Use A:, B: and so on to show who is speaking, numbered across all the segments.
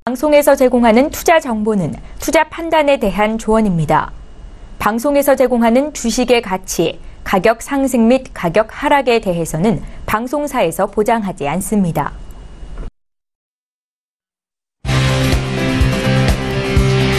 A: 방송에서 제공하는 투자 정보는 투자 판단에 대한 조언입니다. 방송에서 제공하는 주식의 가치, 가격 상승 및 가격 하락에 대해서는 방송사에서 보장하지 않습니다.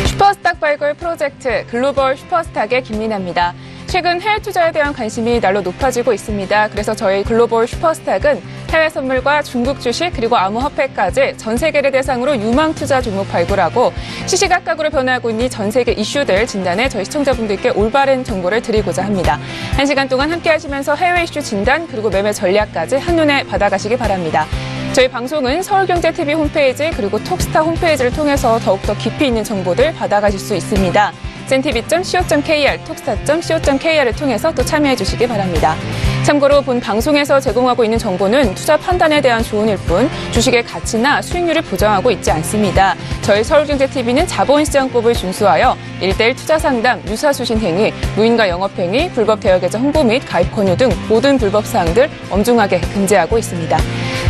B: 슈퍼스탁 발굴 프로젝트 글로벌 슈퍼스탁의 김민아입니다. 최근 해외 투자에 대한 관심이 날로 높아지고 있습니다. 그래서 저희 글로벌 슈퍼스탁은 해외 선물과 중국 주식 그리고 암호화폐까지 전 세계를 대상으로 유망 투자 종목 발굴하고 시시각각으로 변화하고 있는 전 세계 이슈들 진단에 저희 시청자분들께 올바른 정보를 드리고자 합니다. 1시간 동안 함께 하시면서 해외 이슈 진단 그리고 매매 전략까지 한눈에 받아가시기 바랍니다. 저희 방송은 서울경제TV 홈페이지 그리고 톡스타 홈페이지를 통해서 더욱더 깊이 있는 정보들 받아가실 수 있습니다. cntv.co.kr, 톡스타.co.kr을 통해서 또 참여해 주시기 바랍니다. 참고로 본 방송에서 제공하고 있는 정보는 투자 판단에 대한 조언일 뿐 주식의 가치나 수익률을 보장하고 있지 않습니다. 저희 서울경제TV는 자본시장법을 준수하여 1:1 투자 상담, 유사수신 행위, 무인가 영업행위, 불법 대여계좌 홍보 및 가입 권유 등 모든 불법 사항들 엄중하게 금지하고 있습니다.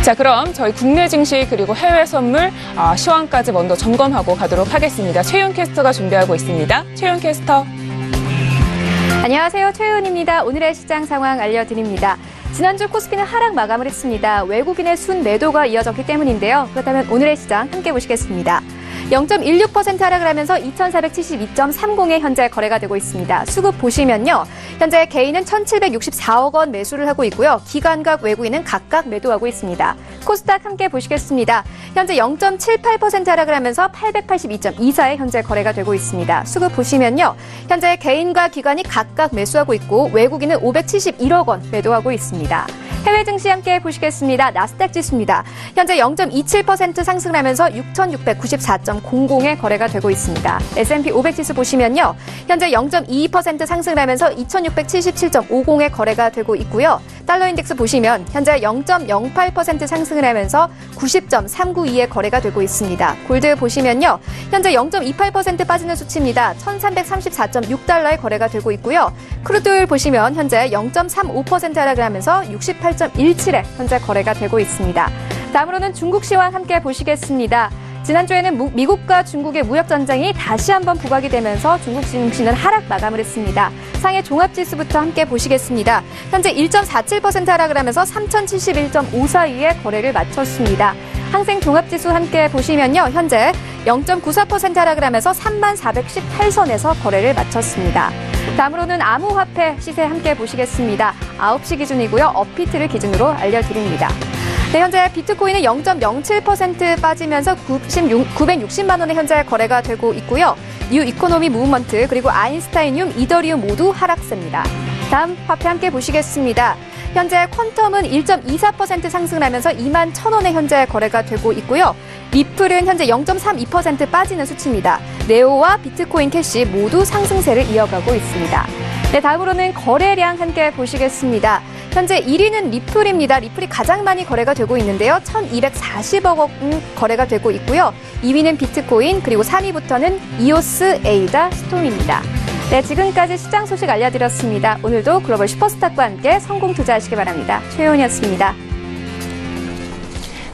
B: 자, 그럼 저희 국내 증시 그리고 해외 선물 시황까지 먼저 점검하고 가도록 하겠습니다. 최윤 캐스터가 준비하고 있습니다. 최윤 캐스터.
C: 안녕하세요. 최윤입니다. 오늘의 시장 상황 알려드립니다. 지난주 코스피는 하락 마감을 했습니다. 외국인의 순매도가 이어졌기 때문인데요. 그렇다면 오늘의 시장 함께 보시겠습니다. 0.16% 하락을 하면서 2,472.30에 현재 거래가 되고 있습니다. 수급 보시면요. 현재 개인은 1,764억 원 매수를 하고 있고요. 기관과 외국인은 각각 매도하고 있습니다. 코스닥 함께 보시겠습니다. 현재 0.78% 하락을 하면서 882.24에 현재 거래가 되고 있습니다. 수급 보시면요. 현재 개인과 기관이 각각 매수하고 있고 외국인은 571억 원 매도하고 있습니다. 해외 증시 함께 보시겠습니다. 나스닥 지수입니다. 현재 0.27% 상승하면서 6,694.00에 거래가 되고 있습니다. S&P 500 지수 보시면요. 현재 0.22% 상승하면서 2,677.50에 거래가 되고 있고요. 달러 인덱스 보시면 현재 0.08% 상승을 하면서 90.392에 거래가 되고 있습니다. 골드 보시면요. 현재 0.28% 빠지는 수치입니다. 1,334.6달러에 거래가 되고 있고요. 크루드 보시면 현재 0.35% 하락을 하면서 68.17에 현재 거래가 되고 있습니다. 다음으로는 중국 시황 함께 보시겠습니다. 지난주에는 미국과 중국의 무역전쟁이 다시 한번 부각이 되면서 중국 증시는 하락 마감을 했습니다. 상해 종합지수부터 함께 보시겠습니다. 현재 1.47% 하락을 하면서 3,071.542에 거래를 마쳤습니다. 항생 종합지수 함께 보시면요. 현재 0.94% 하락을 하면서 3418선에서 거래를 마쳤습니다. 다음으로는 암호화폐 시세 함께 보시겠습니다. 9시 기준이고요. 업비트를 기준으로 알려드립니다. 네, 현재 비트코인은 0.07% 빠지면서 960만 원에 현재 거래가 되고 있고요. 뉴 이코노미 무브먼트 그리고 아인슈타이늄, 이더리움 모두 하락세입니다. 다음 화폐 함께 보시겠습니다. 현재 퀀텀은 1.24% 상승하면서 21,000원에 현재 거래가 되고 있고요. 리플은 현재 0.32% 빠지는 수치입니다. 네오와 비트코인 캐시 모두 상승세를 이어가고 있습니다. 네, 다음으로는 거래량 함께 보시겠습니다. 현재 1위는 리플입니다. 리플이 가장 많이 거래가 되고 있는데요. 1,240억 원 거래가 되고 있고요. 2위는 비트코인, 그리고 3위부터는 이오스, 에이다, 스톰입니다. 네, 지금까지 시장 소식 알려드렸습니다. 오늘도 글로벌 슈퍼스탁과 함께 성공 투자하시기 바랍니다. 최윤이었습니다.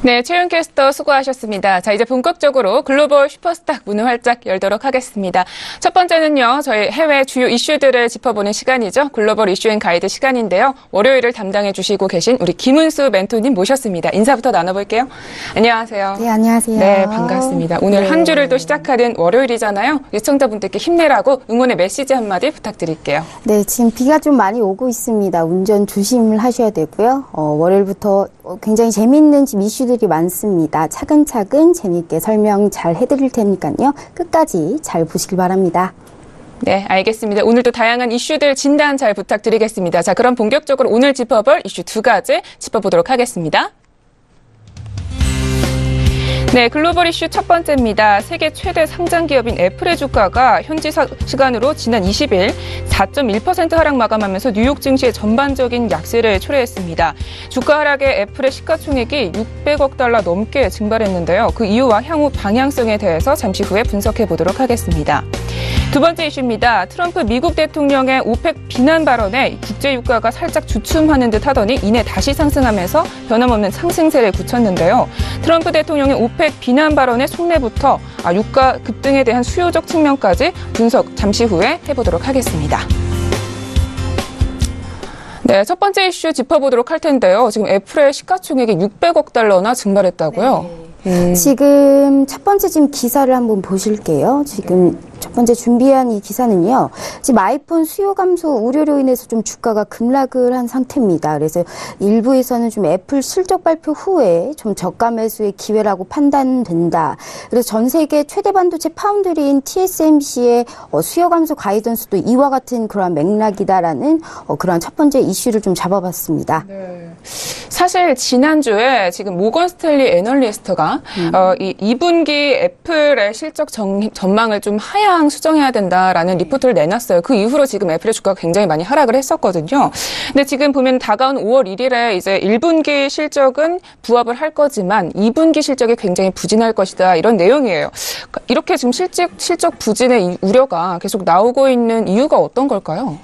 B: 네, 최윤 캐스터 수고하셨습니다. 자, 이제 본격적으로 글로벌 슈퍼스탁 문을 활짝 열도록 하겠습니다. 첫 번째는요, 저희 해외 주요 이슈들을 짚어보는 시간이죠. 글로벌 이슈앤 가이드 시간인데요. 월요일을 담당해 주시고 계신 우리 김은수 멘토님 모셨습니다. 인사부터 나눠볼게요. 안녕하세요.
D: 네, 안녕하세요.
B: 네, 반갑습니다. 오늘
D: 네.
B: 한 주를 또 시작하는 월요일이잖아요. 시청자분들께 힘내라고 응원의 메시지 한마디 부탁드릴게요.
D: 네, 지금 비가 좀 많이 오고 있습니다. 운전 조심을 하셔야 되고요. 월요일부터 굉장히 재미있는 이슈들이 많습니다. 차근차근 재미있게 설명 잘 해드릴 테니까요. 끝까지 잘 보시길 바랍니다.
B: 네, 알겠습니다. 오늘도 다양한 이슈들 진단 잘 부탁드리겠습니다. 자, 그럼 본격적으로 오늘 짚어볼 이슈 두 가지 짚어보도록 하겠습니다. 네, 글로벌 이슈 첫 번째입니다. 세계 최대 상장 기업인 애플의 주가가 현지 시간으로 지난 20일 4.1% 하락 마감하면서 뉴욕 증시의 전반적인 약세를 초래했습니다. 주가 하락에 애플의 시가총액이 600억 달러 넘게 증발했는데요. 그 이유와 향후 방향성에 대해서 잠시 후에 분석해 보도록 하겠습니다. 두 번째 이슈입니다. 트럼프 미국 대통령의 오펙 비난 발언에 국제 유가가 살짝 주춤하는 듯 하더니 이내 다시 상승하면서 변함없는 상승세를 굳혔는데요. 트럼프 대통령의 오펙 비난 발언의 속내부터 유가 급등에 대한 수요적 측면까지 분석 잠시 후에 해보도록 하겠습니다. 네, 첫 번째 이슈 짚어보도록 할 텐데요. 지금 애플의 시가총액이 600억 달러나 증발했다고요?
D: 지금 첫 번째 지금 기사를 한번 보실게요. 지금 첫 번째 준비한 이 기사는요. 지금 아이폰 수요 감소 우려로 인해서 좀 주가가 급락을 한 상태입니다. 그래서 일부에서는 좀 애플 실적 발표 후에 좀 저가 매수의 기회라고 판단된다. 그래서 전 세계 최대 반도체 파운드리인 TSMC의 수요 감소 가이던스도 이와 같은 그러한 맥락이다라는 그러한 첫 번째 이슈를 좀 잡아봤습니다.
B: 네. 사실 지난주에 지금 모건 스탠리 애널리스트가 이 2분기 애플의 실적 전망을 좀 하향 수정해야 된다라는 리포트를 내놨어요. 그 이후로 지금 애플의 주가가 굉장히 많이 하락을 했었거든요. 근데 지금 보면 다가온 5월 1일에 이제 1분기 실적은 부합을 할 거지만 2분기 실적이 굉장히 부진할 것이다. 이런 내용이에요. 이렇게 지금 실적 부진의 우려가 계속 나오고 있는 이유가 어떤 걸까요?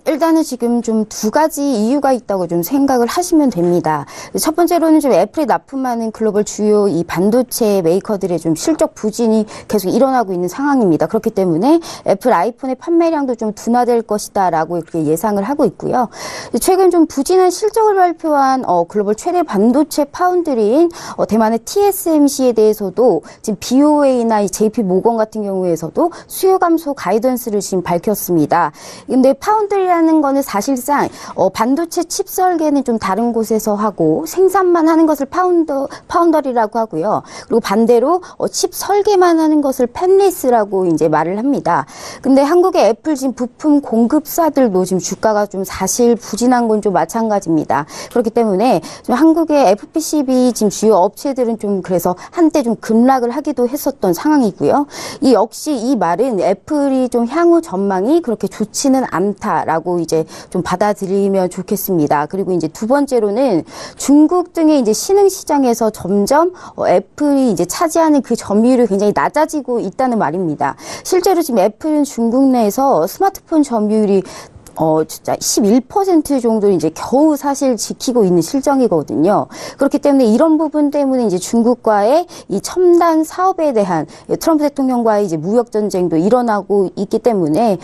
D: 일단은 지금 좀 두 가지 이유가 있다고 좀 생각을 하시면 됩니다. 첫 번째로는 좀 애플이 납품하는 글로벌 주요 이 반도체 메이커들의 좀 실적 부진이 계속 일어나고 있는 상황입니다. 그렇기 때문에 애플 아이폰의 판매량도 좀 둔화될 것이다라고 이렇게 예상을 하고 있고요. 최근 좀 부진한 실적을 발표한 글로벌 최대 반도체 파운드리인 대만의 TSMC에 대해서도 지금 BOA나 이 JP 모건 같은 경우에서도 수요 감소 가이던스를 지금 밝혔습니다. 근데 파운드리라는 거는 사실상 반도체 칩 설계는 좀 다른 곳에서 하고 생산만 하는 것을 파운더리라고 하고요. 그리고 반대로 칩 설계만 하는 것을 팹리스라고 이제 말을 합니다. 근데 한국의 애플 지금 부품 공급사들도 지금 주가가 좀 사실 부진한 건 좀 마찬가지입니다. 그렇기 때문에 좀 한국의 FPCB 지금 주요 업체들은 좀 그래서 한때 좀 급락을 하기도 했었던 상황이고요. 역시 이 말은 애플이 좀 향후 전망이 그렇게 좋지는 않다라고 이제 좀 받아들이면 좋겠습니다. 그리고 이제 두 번째로는 중국 등의 이제 신흥 시장에서 점점 애플이 이제 차지하는 그 점유율이 굉장히 낮아지고 있다는 말입니다. 실제로 지금 애플은 중국 내에서 스마트폰 점유율이 진짜 11% 정도 이제 겨우 사실 지키고 있는 실정이거든요. 그렇기 때문에 이런 부분 때문에 이제 중국과의 이 첨단 사업에 대한 트럼프 대통령과의 이제 무역 전쟁도 일어나고 있기 때문에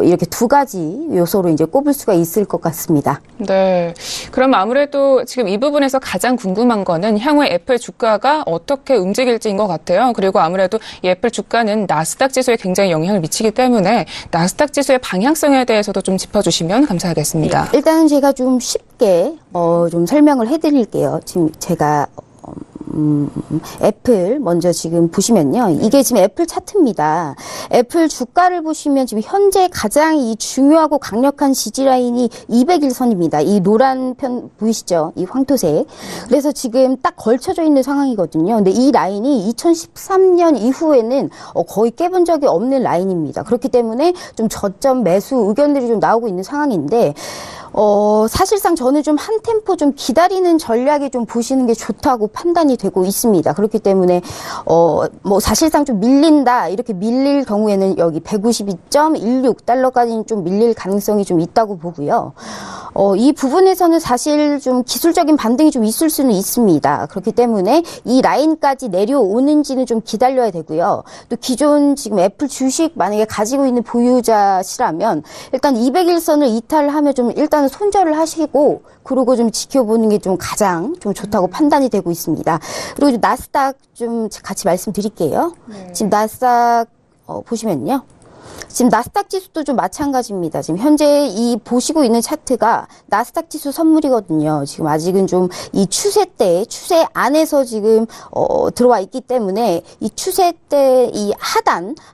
D: 이렇게 두 가지 요소로 이제 꼽을 수가 있을 것 같습니다.
B: 네. 그럼 아무래도 지금 이 부분에서 가장 궁금한 거는 향후에 애플 주가가 어떻게 움직일지인 것 같아요. 그리고 아무래도 이 애플 주가는 나스닥 지수에 굉장히 영향을 미치기 때문에 나스닥 지수의 방향성에 대해서도 좀 짚어주시면 감사하겠습니다.
D: 네. 일단은 제가 좀 쉽게 좀 설명을 해드릴게요. 지금 제가 애플 먼저 지금 보시면요. 이게 지금 애플 차트입니다. 애플 주가를 보시면 지금 현재 가장 이 중요하고 강력한 지지 라인이 200일선입니다. 이 노란 편 보이시죠? 이 황토색. 그래서 지금 딱 걸쳐져 있는 상황이거든요. 근데 이 라인이 2013년 이후에는 거의 깨본 적이 없는 라인입니다. 그렇기 때문에 좀 저점 매수 의견들이 좀 나오고 있는 상황인데 사실상 저는 좀 한 템포 좀 기다리는 전략이 좀 보시는 게 좋다고 판단이 되고 있습니다. 그렇기 때문에, 사실상 좀 밀린다, 이렇게 밀릴 경우에는 여기 152.16달러까지는 좀 밀릴 가능성이 좀 있다고 보고요. 이 부분에서는 사실 좀 기술적인 반등이 좀 있을 수는 있습니다. 그렇기 때문에 이 라인까지 내려오는지는 좀 기다려야 되고요. 또 기존 지금 애플 주식 만약에 가지고 있는 보유자시라면 일단 200일선을 이탈하면 좀 일단은 손절을 하시고 그러고 좀 지켜보는 게 좀 가장 좀 좋다고 판단이 되고 있습니다. 그리고 나스닥 좀 같이 말씀드릴게요. 네. 지금 나스닥 보시면요. 지금 나스닥 지수도 좀 마찬가지입니다. 지금 현재 이 보시고 있는 차트가 나스닥 지수 선물이거든요. 지금 아직은 좀 이 추세 안에서 지금 들어와 있기 때문에 이 추세 때 이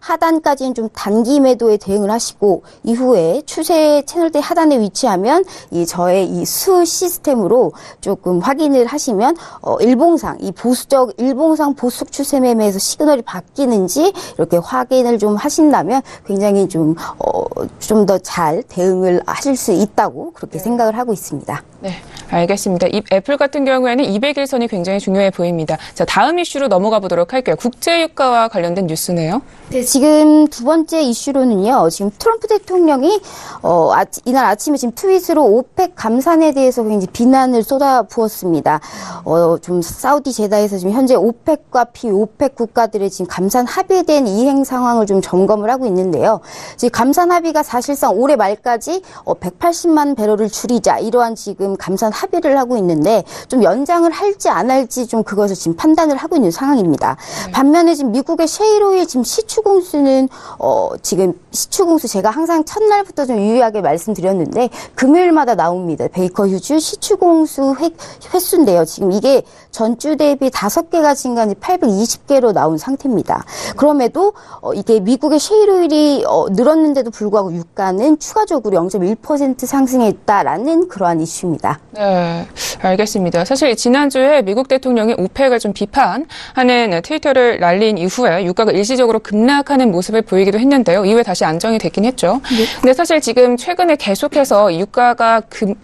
D: 하단까지는 좀 단기 매도에 대응을 하시고 이후에 추세 채널대 하단에 위치하면 이 저의 이 수 시스템으로 조금 확인을 하시면 일봉상 이 일봉상 보수적 추세 매매에서 시그널이 바뀌는지 이렇게 확인을 좀 하신다면 굉장히 좀 더 잘 대응을 하실 수 있다고 그렇게 생각을 하고 있습니다.
B: 네. 알겠습니다. 이 애플 같은 경우에는 200일선이 굉장히 중요해 보입니다. 자, 다음 이슈로 넘어가 보도록 할게요. 국제유가와 관련된 뉴스네요.
D: 네, 지금 두 번째 이슈로는요. 지금 트럼프 대통령이 이날 아침에 지금 트윗으로 오펙 감산에 대해서 굉장히 비난을 쏟아부었습니다. 좀 사우디 제다에서 지금 현재 오펙과 비오펙 국가들의 지금 감산 합의에 대한 이행 상황을 좀 점검을 하고 있는데요. 지금 감산 합의가 사실상 올해 말까지 180만 배럴을 줄이자 이러한 지금 감산 합의를 하고 있는데 좀 연장을 할지 안 할지 좀 그것을 지금 판단을 하고 있는 상황입니다. 반면에 지금 미국의 셰일오일 지금 시추공수는 지금 시추공수 제가 항상 첫날부터 좀 유의하게 말씀드렸는데 금요일마다 나옵니다. 베이커 휴즈 시추공수 횟수인데요. 지금 이게 전주 대비 5개가 증가한 820개로 나온 상태입니다. 그럼에도 이게 미국의 셰일오일이 늘었는데도 불구하고 유가는 추가적으로 0.1% 상승했다라는 그러한 이슈입니다.
B: 네, 알겠습니다. 사실 지난주에 미국 대통령이 오펙을 좀 비판하는 트위터를 날린 이후에 유가가 일시적으로 급락하는 모습을 보이기도 했는데요. 이후에 다시 안정이 됐긴 했죠. 네. 근데 사실 지금 최근에 계속해서 유가가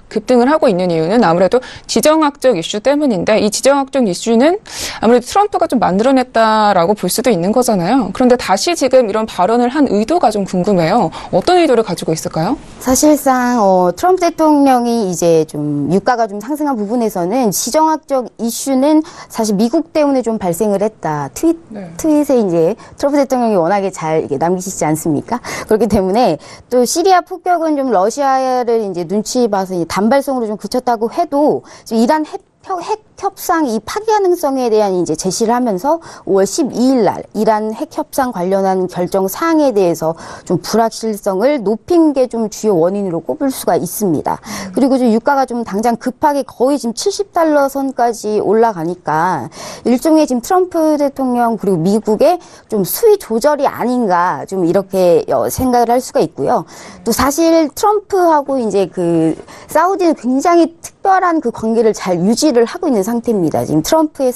B: 급등을 하고 있는 이유는 아무래도 지정학적 이슈 때문인데 이 지정학적 이슈는 아무래도 트럼프가 좀 만들어냈다라고 볼 수도 있는 거잖아요. 그런데 다시 지금 이런 발언을 한 의도가 좀 궁금해요. 어떤 의도를 가지고 있을까요?
D: 사실상 트럼프 대통령이 이제 좀 유가가 좀 상승한 부분에서는 지정학적 이슈는 사실 미국 때문에 좀 발생을 했다. 트윗에 이제 트럼프 대통령이 워낙에 잘 남기시지 않습니까? 그렇기 때문에 또 시리아 폭격은 좀 러시아를 이제 눈치 봐서 단발성으로 좀 그쳤다고 해도 지금 이란 핵 협상 이 파기 가능성에 대한 이제 제시를 하면서 5월 12일 날 이란 핵 협상 관련한 결정 사항에 대해서 좀 불확실성을 높인 게 좀 주요 원인으로 꼽을 수가 있습니다. 그리고 좀 유가가 좀 당장 급하게 거의 지금 $70 선까지 올라가니까 일종의 지금 트럼프 대통령 그리고 미국의 좀 수위 조절이 아닌가 좀 이렇게 생각을 할 수가 있고요. 또 사실 트럼프하고 이제 그 사우디는 굉장히 특별한 그 관계를 잘 유지를 하고 있는 상태입니다. 지금 트럼프의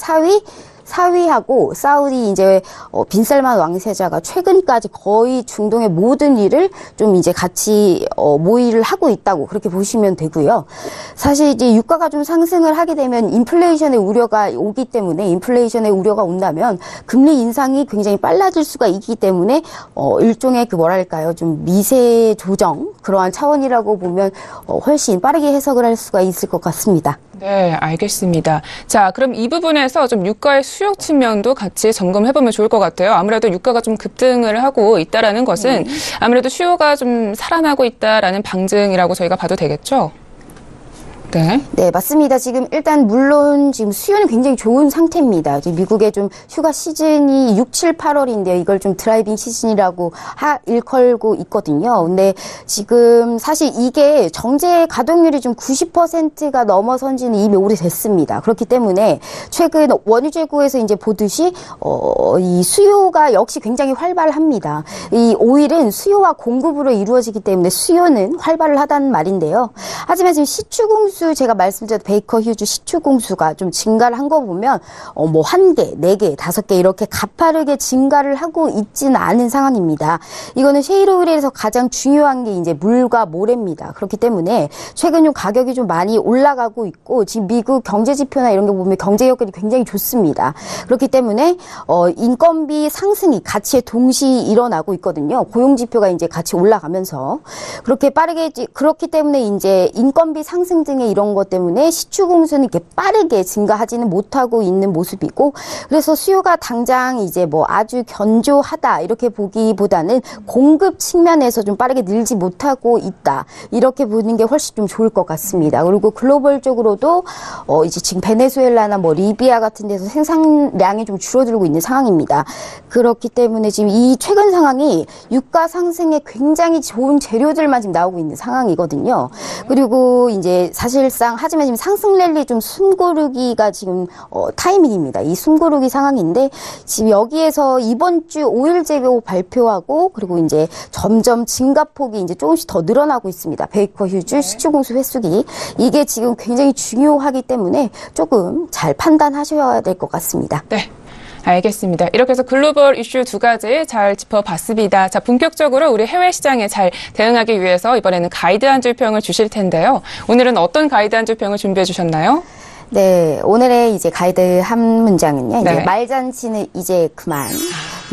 D: 사위하고 사우디 이제 빈살만 왕세자가 최근까지 거의 중동의 모든 일을 좀 이제 같이 모의를 하고 있다고 그렇게 보시면 되고요. 사실 이제 유가가 좀 상승을 하게 되면 인플레이션의 우려가 오기 때문에 인플레이션의 우려가 온다면 금리 인상이 굉장히 빨라질 수가 있기 때문에 일종의 그 뭐랄까요 좀 미세 조정 그러한 차원이라고 보면 훨씬 빠르게 해석을 할 수가 있을 것 같습니다.
B: 네, 알겠습니다. 자, 그럼 이 부분에서 좀 유가의 수요 측면도 같이 점검해보면 좋을 것 같아요. 아무래도 유가가 좀 급등을 하고 있다라는 것은 아무래도 수요가 좀 살아나고 있다라는 방증이라고 저희가 봐도 되겠죠? 네,
D: 맞습니다. 지금 일단 물론 지금 수요는 굉장히 좋은 상태입니다. 미국의 좀 휴가 시즌이 6, 7, 8월인데요. 이걸 좀 드라이빙 시즌이라고 일컬고 있거든요. 근데 지금 사실 이게 정제 가동률이 좀 90%가 넘어선 지는 이미 오래됐습니다. 그렇기 때문에 최근 원유 재고에서 이제 보듯이 이 수요가 역시 굉장히 활발합니다. 이 오일은 수요와 공급으로 이루어지기 때문에 수요는 활발하다는 말인데요. 하지만 지금 시추공수 제가 말씀드렸던 베이커 휴즈 시추공수가 좀 증가를 한 거 보면 뭐 1개, 4개, 5개 이렇게 가파르게 증가를 하고 있지는 않은 상황입니다. 이거는 셰일오일에서 가장 중요한 게 이제 물과 모래입니다. 그렇기 때문에 최근 좀 가격이 좀 많이 올라가고 있고 지금 미국 경제 지표나 이런 거 보면 경제 여건이 굉장히 좋습니다. 그렇기 때문에 인건비 상승이 같이 동시에 일어나고 있거든요. 고용 지표가 이제 같이 올라가면서 그렇게 빠르게 그렇기 때문에 이제 인건비 상승 등의 이런 것 때문에 시추공수는 이렇게 빠르게 증가하지는 못하고 있는 모습이고 그래서 수요가 당장 이제 뭐 아주 견조하다 이렇게 보기보다는 공급 측면에서 좀 빠르게 늘지 못하고 있다 이렇게 보는 게 훨씬 좀 좋을 것 같습니다. 그리고 글로벌적으로도 이제 지금 베네수엘라나 뭐 리비아 같은 데서 생산량이 좀 줄어들고 있는 상황입니다. 그렇기 때문에 지금 이 최근 상황이 유가 상승에 굉장히 좋은 재료들만 지금 나오고 있는 상황이거든요. 그리고 이제 사실상 하지만 지금 상승 랠리 좀 숨고르기가 지금 타이밍입니다. 이 숨고르기 상황인데 지금 여기에서 이번 주 5일 재고 발표하고 그리고 이제 점점 증가폭이 이제 조금씩 더 늘어나고 있습니다. 베이커 휴즈 시추공수 횟수기 이게 지금 굉장히 중요하기 때문에 조금 잘 판단하셔야 될 것 같습니다.
B: 네. 알겠습니다. 이렇게 해서 글로벌 이슈 두 가지 잘 짚어봤습니다. 자, 본격적으로 우리 해외 시장에 잘 대응하기 위해서 이번에는 가이드 한 줄 평을 주실 텐데요. 오늘은 어떤 가이드 한 줄 평을 준비해 주셨나요?
D: 네, 오늘의 이제 가이드 한 문장은요.
B: 네.
D: 이제 말잔치는 이제 그만.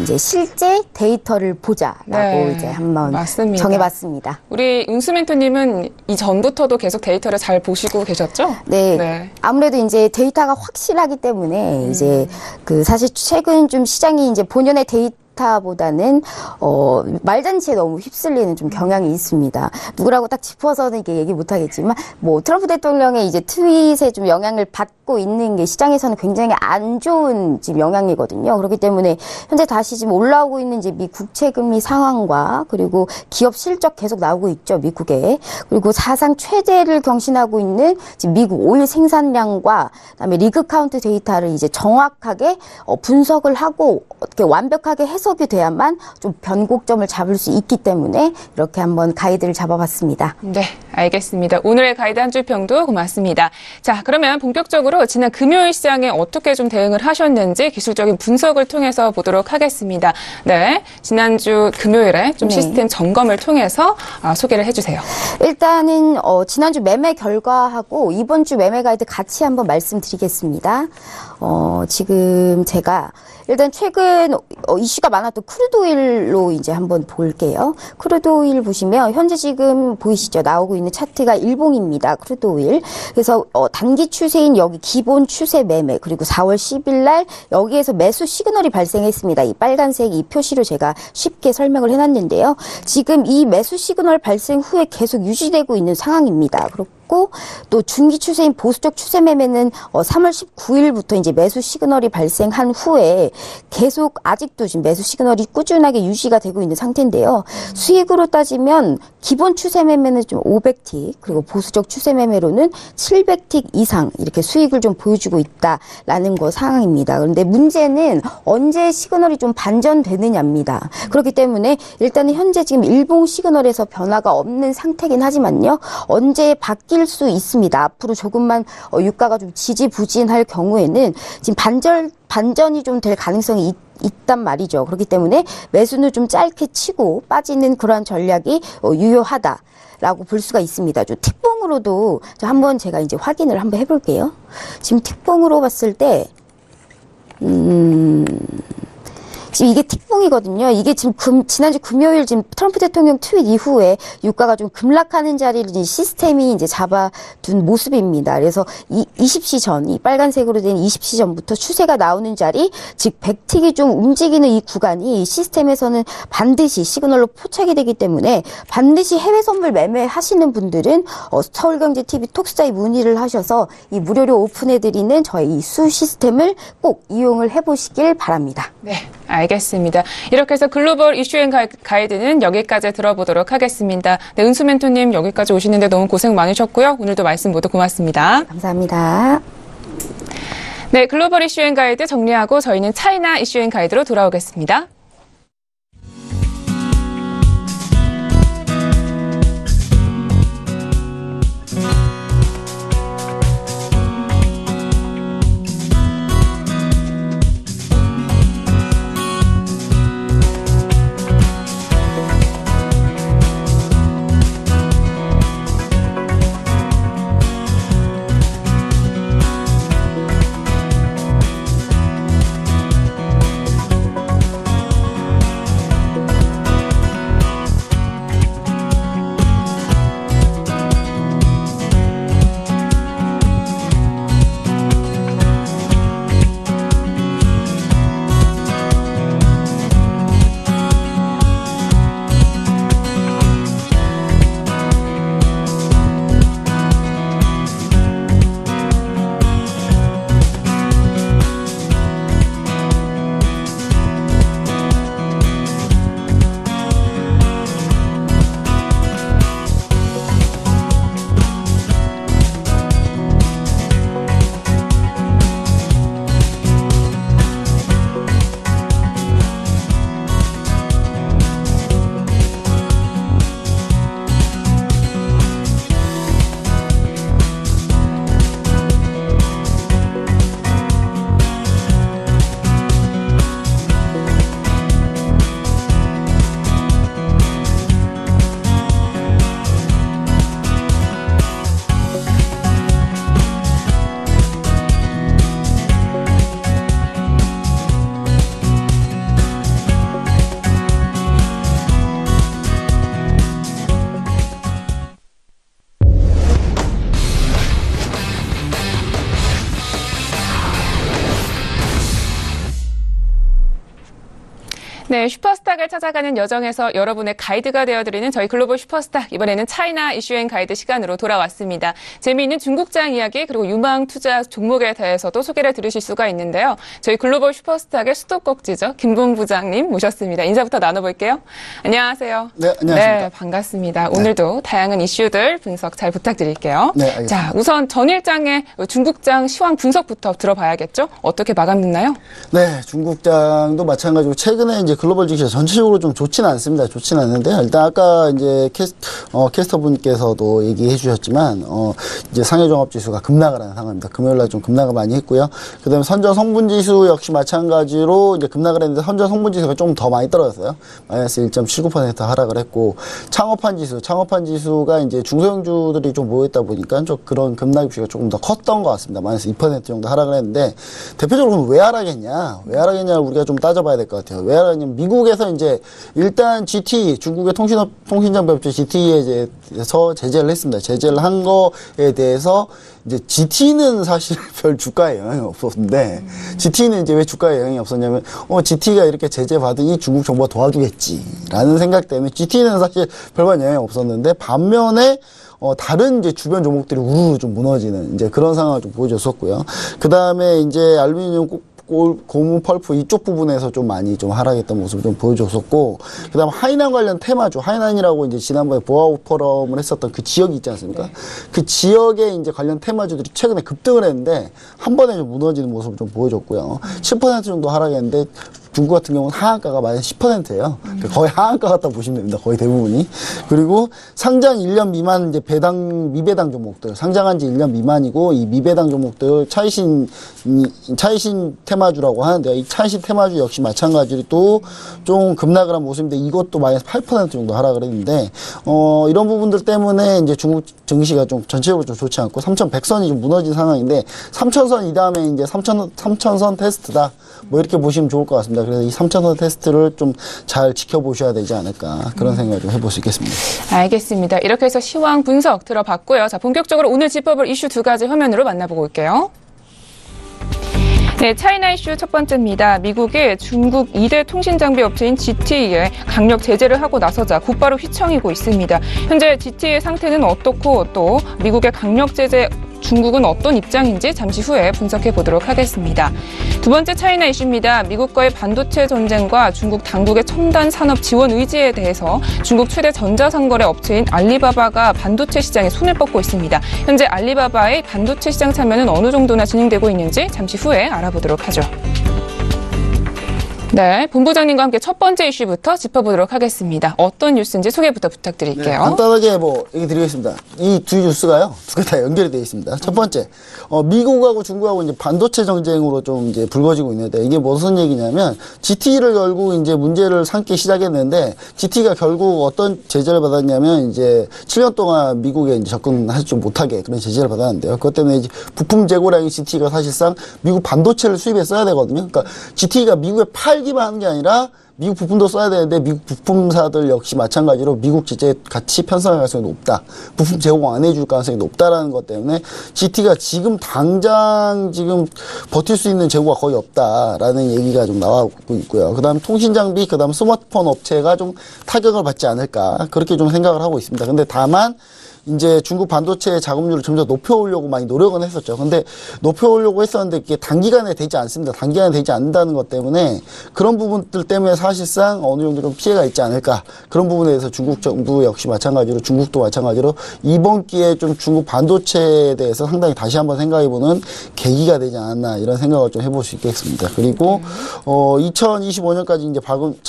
D: 이제 실제 데이터를 보자라고
B: 네,
D: 이제 한번
B: 맞습니다.
D: 정해봤습니다.
B: 우리 응수 멘토님은 이전부터도 계속 데이터를 잘 보시고 계셨죠?
D: 네,
B: 네.
D: 아무래도 이제 데이터가 확실하기 때문에 이제 그 사실 최근 좀 시장이 이제 본연의 데이터보다는 말잔치에 너무 휩쓸리는 좀 경향이 있습니다. 누구라고 딱 짚어서는 이게 얘기 못 하겠지만 뭐 트럼프 대통령의 이제 트윗에 좀 영향을 받고 있는 게 시장에서는 굉장히 안 좋은 지금 영향이거든요. 그렇기 때문에 현재 다시 지금 올라오고 있는 이제 미 국채 금리 상황과 그리고 기업 실적 계속 나오고 있죠, 미국에. 그리고 사상 최대를 경신하고 있는 지금 미국 오일 생산량과 그다음에 리그 카운트 데이터를 이제 정확하게 분석을 하고 어떻게 완벽하게 해석이 돼야만 좀 변곡점을 잡을 수 있기 때문에 이렇게 한번 가이드를 잡아봤습니다.
B: 네, 알겠습니다. 오늘의 가이드 한 줄 평도 고맙습니다. 자, 그러면 본격적으로 지난 금요일 시장에 어떻게 좀 대응을 하셨는지 기술적인 분석을 통해서 보도록 하겠습니다. 네, 지난주 금요일에 좀
D: 네.
B: 시스템 점검을 통해서 소개를 해주세요.
D: 일단은 지난주 매매 결과하고 이번 주 매매 가이드 같이 한번 말씀드리겠습니다. 지금 제가 일단 최근 이슈가 많았던 크루드오일로 이제 한번 볼게요. 크루드오일 보시면 현재 지금 보이시죠? 나오고 있는 차트가 일봉입니다. 크루드오일. 그래서 단기 추세인 여기 기본 추세 매매 그리고 4월 10일 날 여기에서 매수 시그널이 발생했습니다. 이 빨간색 이 표시로 제가 쉽게 설명을 해놨는데요. 지금 이 매수 시그널 발생 후에 계속 유지되고 있는 상황입니다. 그렇고 또 중기 추세인 보수적 추세 매매는 3월 19일부터 이제 매수 시그널이 발생한 후에 계속 아직도 지금 매수 시그널이 꾸준하게 유지가 되고 있는 상태인데요. 수익으로 따지면 기본 추세 매매는 좀 500틱 그리고 보수적 추세 매매로는 700틱 이상 이렇게 수익을 좀 보여주고 있다라는 거 상황입니다. 그런데 문제는 언제 시그널이 좀 반전되느냐입니다. 그렇기 때문에 일단은 현재 지금 일봉 시그널에서 변화가 없는 상태긴 하지만요. 언제 바뀔 수 있습니다. 앞으로 조금만 유가가 좀 지지부진할 경우에는 지금 반전이 좀 될 가능성이 있단 말이죠. 그렇기 때문에 매수는 좀 짧게 치고 빠지는 그러한 전략이 유효하다라고 볼 수가 있습니다. 좀 틱봉으로도 한번 제가 이제 확인을 한번 해볼게요. 지금 틱봉으로 봤을 때 지금 이게 틱봉이거든요. 이게 지금 지난주 금요일 지금 트럼프 대통령 트윗 이후에 유가가 좀 급락하는 자리를 이제 시스템이 이제 잡아둔 모습입니다. 그래서 20시 전, 이 빨간색으로 된 20시 전부터 추세가 나오는 자리, 즉 100틱이 좀 움직이는 이 구간이 이 시스템에서는 반드시 시그널로 포착이 되기 때문에 반드시 해외 선물 매매하시는 분들은 서울경제TV 톡스타에 문의를 하셔서 이 무료로 오픈해드리는 저희 이 수 시스템을 꼭 이용을 해보시길 바랍니다.
B: 네, 알겠습니다. 이렇게 해서 글로벌 이슈앤 가이드는 여기까지 들어보도록 하겠습니다. 네, 은수 멘토님 여기까지 오시는데 너무 고생 많으셨고요. 오늘도 말씀 모두 고맙습니다.
D: 감사합니다.
B: 네, 글로벌 이슈앤 가이드 정리하고 저희는 차이나 이슈앤 가이드로 돌아오겠습니다. 네, 슈퍼스탁을 찾아가는 여정에서 여러분의 가이드가 되어드리는 저희 글로벌 슈퍼스탁. 이번에는 차이나 이슈앤 가이드 시간으로 돌아왔습니다. 재미있는 중국장 이야기 그리고 유망 투자 종목에 대해서도 소개를 들으실 수가 있는데요. 저희 글로벌 슈퍼스탁의 수도꼭지죠. 김봉 부장님 모셨습니다. 인사부터 나눠볼게요. 안녕하세요.
E: 네, 안녕하십니까.
B: 네, 반갑습니다. 오늘도 다양한 이슈들 분석 잘 부탁드릴게요.
E: 네, 알겠습니다.
B: 자, 우선 전일장의 중국장 시황 분석부터 들어봐야겠죠? 어떻게 마감됐나요?
E: 네, 중국장도 마찬가지고 최근에 이제 글로벌 주식시장 전체적으로 좀 좋지는 않습니다. 좋지는 않는데 일단 아까 이제 캐스터분께서도 얘기해 주셨지만 이제 상해 종합 지수가 급락을 하는 상황입니다. 금요일 날 좀 급락을 많이 했고요. 그다음에 선전 성분 지수 역시 마찬가지로 이제 급락을 했는데 선전 성분 지수가 좀 더 많이 떨어졌어요. 마이너스 1.79% 하락을 했고 창업한 지수가 이제 중소형주들이 좀 모였다 보니까 좀 그런 급락 입시가 조금 더 컸던 것 같습니다. 마이너스 2% 정도 하락을 했는데 대표적으로 왜 하락했냐? 왜 하락했냐 우리가 좀 따져봐야 될 것 같아요. 왜 하락했냐면 미국에서 이제 일단 GT 중국의 통신장비업체 GT에서 제재를 했습니다. 제재를 한 거에 대해서 이제 GT는 사실 별 주가에 영향이 없었는데 GT는 이제 왜 주가에 영향이 없었냐면 GT가 이렇게 제재받으니 중국 정부가 도와주겠지라는 생각 때문에 GT는 사실 별반 영향이 없었는데 반면에 다른 이제 주변 종목들이 우르르 좀 무너지는 이제 그런 상황을 좀 보여줬었고요. 그 다음에 이제 알루미늄 고무 펄프 이쪽 부분에서 좀 많이 좀 하락했던 모습을 좀 보여줬었고, 그 다음 하이난 관련 테마주, 하이난이라고 이제 지난번에 보아 포럼을 했었던 그 지역이 있지 않습니까? 네. 그 지역에 이제 관련 테마주들이 최근에 급등을 했는데, 한 번에 좀 무너지는 모습을 좀 보여줬고요. 7% 정도 하락했는데, 중국 같은 경우는 하한가가 마이너스 10%예요. 그러니까 거의 하한가 같다 보시면 됩니다. 거의 대부분이. 그리고 상장 1년 미만 이제 미배당 종목들, 상장한 지 1년 미만이고 이 미배당 종목들 차이신 테마주라고 하는데요. 이 차이신 테마주 역시 마찬가지로 또 좀 급락을 한 모습인데 이것도 마이너스 8% 정도 하락을 했는데 이런 부분들 때문에 이제 중국 증시가 좀 전체적으로 좀 좋지 않고 3,100선이 좀 무너진 상황인데 3,000선 이 다음에 이제 3,000선 테스트다. 뭐 이렇게 보시면 좋을 것 같습니다. 그래서 이 3,000선 테스트를 좀 잘 지켜보셔야 되지 않을까 그런 생각을 좀 해볼 수 있겠습니다.
B: 알겠습니다. 이렇게 해서 시황 분석 들어봤고요. 자, 본격적으로 오늘 짚어볼 이슈 두 가지 화면으로 만나보고 올게요. 네, 차이나 이슈 첫 번째입니다. 미국이 중국 2대 통신장비 업체인 GT에 강력 제재를 하고 나서자 곧바로 휘청이고 있습니다. 현재 GT의 상태는 어떻고 또 미국의 강력 제재 중국은 어떤 입장인지 잠시 후에 분석해 보도록 하겠습니다. 두 번째 차이나 이슈입니다. 미국과의 반도체 전쟁과 중국 당국의 첨단 산업 지원 의지에 대해서 중국 최대 전자상거래 업체인 알리바바가 반도체 시장에 손을 뻗고 있습니다. 현재 알리바바의 반도체 시장 참여는 어느 정도나 진행되고 있는지 잠시 후에 알아보도록 하죠. 네, 본부장님과 함께 첫 번째 이슈부터 짚어보도록 하겠습니다. 어떤 뉴스인지 소개부터 부탁드릴게요.
E: 네, 간단하게 얘기 드리겠습니다. 이 두 뉴스가요, 두 개 다 연결이 되어 있습니다. 첫 번째, 미국하고 중국하고 이제 반도체 전쟁으로 좀 이제 불거지고 있는데 이게 무슨 얘기냐면 GT를 결국 이제 문제를 삼기 시작했는데 GT가 결국 어떤 제재를 받았냐면 이제 7년 동안 미국에 이제 접근하지 못하게 그런 제재를 받았는데요. 그것 때문에 이제 부품 재고량이 GT가 사실상 미국 반도체를 수입해 써야 되거든요. 그러니까 GT가 미국에 팔기만 하는 게 아니라 미국 부품도 써야 되는데 미국 부품사들 역시 마찬가지로 미국 제재 같이 편성할 가능성이 높다. 부품 제공 안 해줄 가능성이 높다라는 것 때문에 GT가 지금 당장 버틸 수 있는 재고가 거의 없다라는 얘기가 좀 나오고 있고요. 그다음 통신장비, 그다음 스마트폰 업체가 좀 타격을 받지 않을까 그렇게 좀 생각을 하고 있습니다. 근데 다만 이제 중국 반도체 자금률을 점점 높여오려고 많이 노력은 했었죠. 근데 높여오려고 했었는데 이게 단기간에 되지 않습니다. 단기간에 되지 않는다는 것 때문에 그런 부분들 때문에 사실상 어느 정도 좀 피해가 있지 않을까. 그런 부분에 대해서 중국 정부 역시 마찬가지로 중국도 마찬가지로 이번 기회에 좀 중국 반도체에 대해서 상당히 다시 한번 생각해보는 계기가 되지 않았나 이런 생각을 좀 해볼 수 있겠습니다. 그리고 2025년까지 이제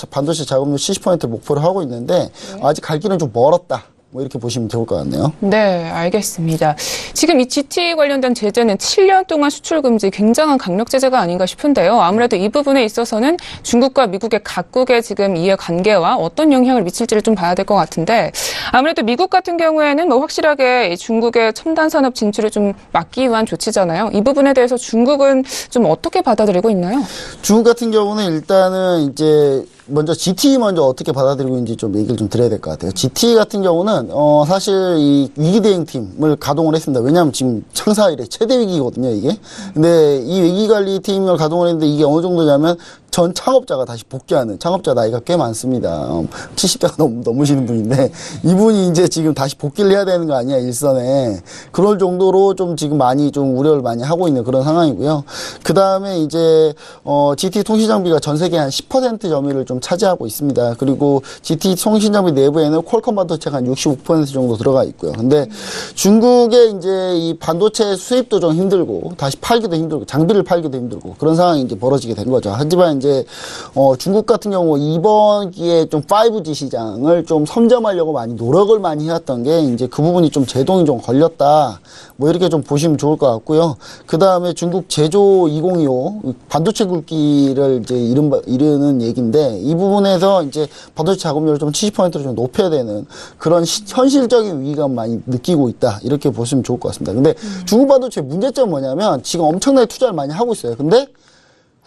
E: 반도체 자금률 70% 목표를 하고 있는데 아직 갈 길은 좀 멀었다. 뭐 이렇게 보시면 좋을 것 같네요.
B: 네, 알겠습니다. 지금 이 GT 관련된 제재는 7년 동안 수출 금지 굉장한 강력 제재가 아닌가 싶은데요. 아무래도 이 부분에 있어서는 중국과 미국의 각국의 지금 이해관계와 어떤 영향을 미칠지를 좀 봐야 될 것 같은데 아무래도 미국 같은 경우에는 뭐 확실하게 중국의 첨단 산업 진출을 좀 막기 위한 조치잖아요. 이 부분에 대해서 중국은 좀 어떻게 받아들이고 있나요?
E: 중국 같은 경우는 일단은 이제 먼저 GT 먼저 어떻게 받아들이고 있는지 좀 얘기를 좀 드려야 될 것 같아요. GT 같은 경우는 사실 이 위기대응팀을 가동을 했습니다. 왜냐하면 지금 창사 이래 최대 위기거든요, 이게. 근데 이 위기관리팀을 가동을 했는데 이게 어느 정도냐면 전 창업자가 다시 복귀하는, 창업자 나이가 꽤 많습니다. 70대가 넘으시는 분인데, 이분이 이제 지금 다시 복귀를 해야 되는 거 아니야, 일선에. 그럴 정도로 좀 지금 많이 좀 우려를 많이 하고 있는 그런 상황이고요. 그 다음에 이제, GT 통신장비가 전 세계 한 10% 점유율을 좀 차지하고 있습니다. 그리고 GT 통신장비 내부에는 퀄컴 반도체가 한 65% 정도 들어가 있고요. 근데 중국의 이제 이 반도체 수입도 좀 힘들고, 다시 팔기도 힘들고, 장비를 팔기도 힘들고, 그런 상황이 이제 벌어지게 된 거죠. 하지만 이제 중국 같은 경우 이번 기회에 좀 5G 시장을 좀 선점하려고 많이 노력을 많이 해왔던 게 이제 그 부분이 좀 제동이 좀 걸렸다. 뭐 이렇게 좀 보시면 좋을 것 같고요. 그 다음에 중국 제조 2025 반도체 굵기를 이제 이르는 얘기인데 이 부분에서 이제 반도체 작업률을 좀 70%로 좀 높여야 되는 그런 현실적인 위기감 많이 느끼고 있다. 이렇게 보시면 좋을 것 같습니다. 근데 중국 반도체 문제점은 뭐냐면 지금 엄청나게 투자를 많이 하고 있어요. 근데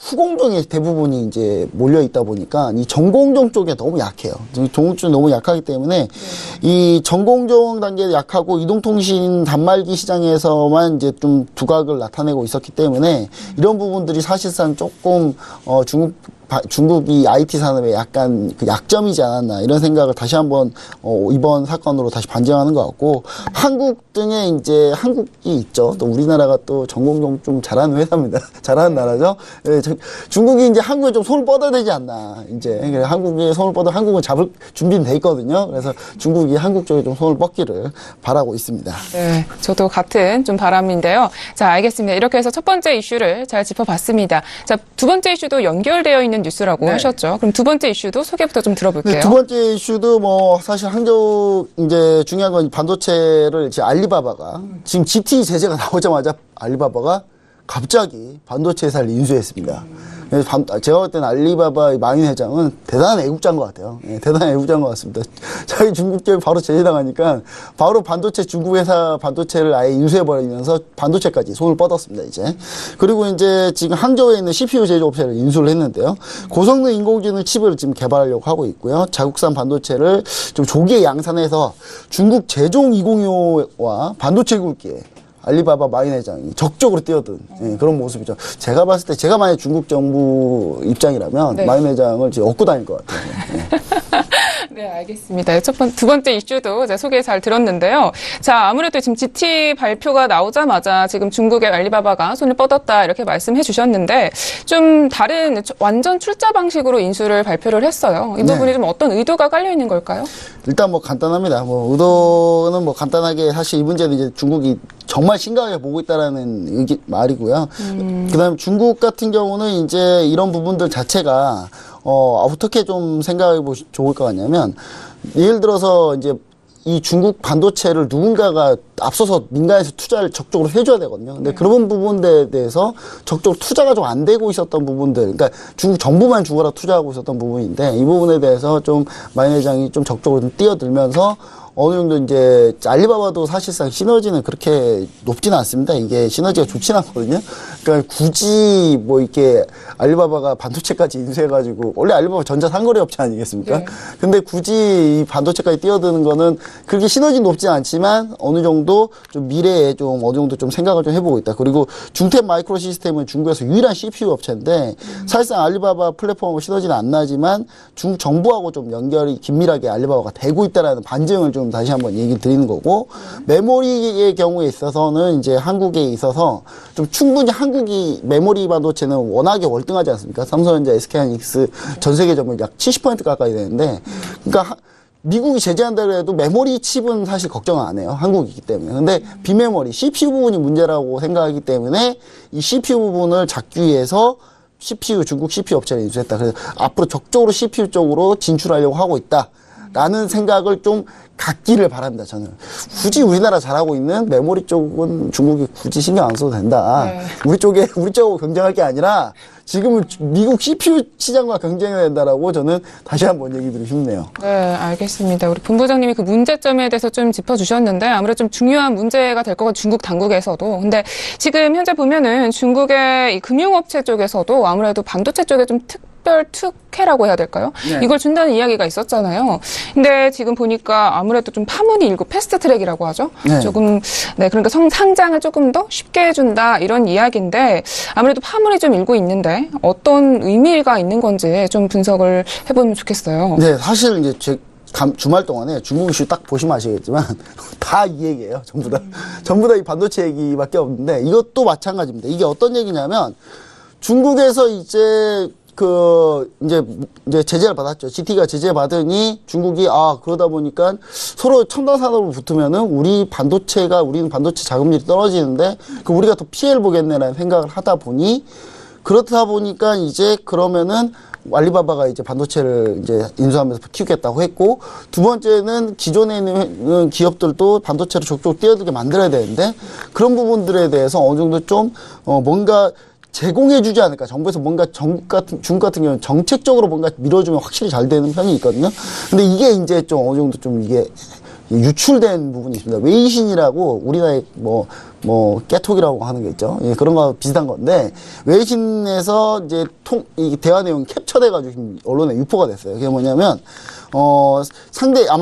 E: 후공정에 대부분이 이제 몰려 있다 보니까 이 전공정 쪽에 너무 약해요. 전공정 쪽이 너무 약하기 때문에 이 전공정 단계에 약하고 이동통신 단말기 시장에서만 이제 좀 두각을 나타내고 있었기 때문에 이런 부분들이 사실상 조금 중국이 IT 산업에 약간 그 약점이지 않았나 이런 생각을 다시 한번 이번 사건으로 다시 반증하는 것 같고 한국 등에 이제 한국이 있죠. 또 우리나라가 또 전공정 좀 잘하는 회사입니다. 잘하는 나라죠. 예, 중국이 이제 한국에 좀 손을 뻗어야 되지 않나 이제 한국에 손을 뻗어 한국은 잡을 준비는 돼 있거든요. 그래서 중국이 한국 쪽에 좀 손을 뻗기를 바라고 있습니다.
B: 네, 저도 같은 좀 바람인데요. 자, 알겠습니다. 이렇게 해서 첫 번째 이슈를 잘 짚어봤습니다. 자, 두 번째 이슈도 연결되어 있는 뉴스라고 하셨죠. 그럼 두 번째 이슈도 소개부터 좀 들어볼게요.
E: 네, 두 번째 이슈도 뭐 사실 항저우 이제 중요한 건 반도체를 이제 알리바바가 지금 GT 제재가 나오자마자 알리바바가 갑자기 반도체 회사를 인수했습니다. 제가 볼 때는 알리바바 마윈 회장은 대단한 애국자인 것 같아요. 예, 대단한 애국자인 것 같습니다. 자기 중국 기업이 바로 제재당하니까 바로 반도체 중국 회사 반도체를 아예 인수해버리면서 반도체까지 손을 뻗었습니다, 이제. 그리고 이제 지금 항저우에 있는 CPU 제조업체를 인수를 했는데요. 고성능 인공지능 칩을 지금 개발하려고 하고 있고요. 자국산 반도체를 좀 조기에 양산해서 중국 제종 2025와 반도체 굵기에 알리바바 마윈 회장이 적극적으로 뛰어든 그런 모습이죠. 제가 봤을 때 제가 만약 중국 정부 입장이라면
B: 네.
E: 마윈 회장을 이제 얻고 다닐 것 같아요.
B: 네, 알겠습니다. 두 번째 이슈도 제가 소개 잘 들었는데요. 자, 아무래도 지금 GT 발표가 나오자마자 지금 중국의 알리바바가 손을 뻗었다 이렇게 말씀해 주셨는데 좀 다른 완전 출자 방식으로 인수를 발표를 했어요. 이 부분이 좀 어떤 의도가 깔려 있는 걸까요?
E: 일단 뭐 간단합니다. 뭐 의도는 뭐 간단하게 사실 이 문제는 이제 중국이 정말 심각하게 보고 있다라는 말이고요. 그다음에 중국 같은 경우는 이제 이런 부분들 자체가 어떻게 좀 생각해 보시 좋을 것 같냐면 예를 들어서 이제 이 중국 반도체를 누군가가 앞서서 민간에서 투자를 적극적으로 해줘야 되거든요. 근데 그런 부분에 대해서 적극적으로 투자가 좀 안 되고 있었던 부분들, 그러니까 중국 정부만 죽어라 투자하고 있었던 부분인데 이 부분에 대해서 좀 마윈 회장이 좀 적극적으로 좀 뛰어들면서 어느 정도 이제 알리바바도 사실상 시너지는 그렇게 높지는 않습니다. 이게 시너지가 좋지는 않거든요. 그러니까 굳이 뭐 이렇게 알리바바가 반도체까지 인수해가지고 원래 알리바바 전자상거래 업체 아니겠습니까? 네. 근데 굳이 이 반도체까지 뛰어드는 거는 그렇게 시너지 높지 않지만 어느 정도 좀 미래에 좀 어느 정도 좀 생각을 좀 해보고 있다. 그리고 중템 마이크로 시스템은 중국에서 유일한 CPU 업체인데 사실상 알리바바 플랫폼하고 시너지는 안 나지만 중국 정부하고 좀 연결이 긴밀하게 알리바바가 되고 있다라는 반증을 좀 다시 한번 얘기 드리는 거고 메모리의 경우에 있어서는 이제 한국에 있어서 좀 충분히 한국이 메모리 반도체는 워낙에 월등하지 않습니까? 삼성전자, SK하이닉스 전 세계 점유율 약 70% 가까이 되는데 그러니까 미국이 제재한다고 해도 메모리 칩은 사실 걱정은 안 해요. 한국이기 때문에. 근데 비메모리, CPU 부분이 문제라고 생각하기 때문에 이 CPU 부분을 잡기 위해서 중국 CPU 업체를 인수했다. 그래서 앞으로 적극적으로 CPU 쪽으로 진출하려고 하고 있다. 라는 생각을 좀 갖기를 바랍니다, 저는. 굳이 우리나라 잘하고 있는 메모리 쪽은 중국이 굳이 신경 안 써도 된다. 네. 우리 쪽하고 경쟁할 게 아니라 지금은 미국 CPU 시장과 경쟁해야 된다라고 저는 다시 한번 얘기 드리고 싶네요.
B: 네, 알겠습니다. 우리 본부장님이 그 문제점에 대해서 좀 짚어주셨는데 아무래도 좀 중요한 문제가 될 것 같아요. 중국 당국에서도. 근데 지금 현재 보면은 중국의 이 금융업체 쪽에서도 아무래도 반도체 쪽에 좀 특혜라고 해야 될까요? 네. 이걸 준다는 이야기가 있었잖아요. 근데 지금 보니까 아무래도 좀 파문이 일고 패스트 트랙이라고 하죠.
E: 네.
B: 조금, 네, 그러니까 상장을 조금 더 쉽게 해준다 이런 이야기인데 아무래도 파문이 좀 일고 있는데 어떤 의미가 있는 건지 좀 분석을 해보면 좋겠어요.
E: 네, 사실 이제 주말 동안에 중국 이슈 딱 보시면 아시겠지만 다 이 얘기예요. 전부 다. 전부 다 이 반도체 얘기밖에 없는데 이것도 마찬가지입니다. 이게 어떤 얘기냐면 중국에서 이제 이제 제재를 받았죠. GT가 제재 받으니 중국이 그러다 보니까 서로 첨단 산업으로 붙으면은 우리는 반도체 자금률이 떨어지는데 우리가 더 피해를 보겠네라는 생각을 하다 보니 그렇다 보니까 이제 그러면은 알리바바가 이제 반도체를 이제 인수하면서 키우겠다고 했고, 두 번째는 기존에 있는 기업들도 반도체를 적극적으로 뛰어들게 만들어야 되는데 그런 부분들에 대해서 어느 정도 좀 뭔가 제공해주지 않을까. 정부에서 뭔가 중국 같은 경우는 정책적으로 뭔가 밀어주면 확실히 잘 되는 편이 있거든요. 근데 이게 이제 좀 어느 정도 좀 이게 유출된 부분이 있습니다. 웨이신이라고 우리나라에 깨톡이라고 하는 게 있죠. 예, 그런 거 비슷한 건데, 웨이신에서 이제 이 대화 내용이 캡처돼가지고 지금 언론에 유포가 됐어요. 그게 뭐냐면,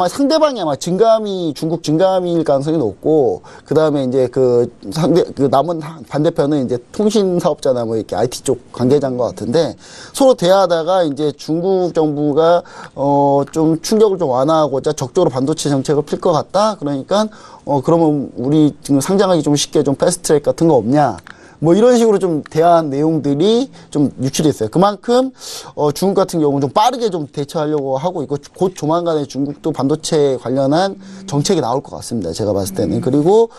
E: 상대방이 중국 증감일 가능성이 높고, 그 다음에 이제 남은 반대편은 이제 통신사업자나 이렇게 IT 쪽 관계자인 것 같은데, 서로 대화하다가 이제 중국 정부가, 좀 충격을 좀 완화하고자 적극적으로 반도체 정책을 필 것 같다? 그러니까, 그러면 우리 지금 상장하기 좀 쉽게 좀 패스트트랙 같은 거 없냐? 이런 식으로 좀 대한 내용들이 좀 유출이 됐어요. 그만큼, 중국 같은 경우는 좀 빠르게 좀 대처하려고 하고 있고, 곧 조만간에 중국도 반도체 관련한 정책이 나올 것 같습니다. 제가 봤을 때는. 그리고,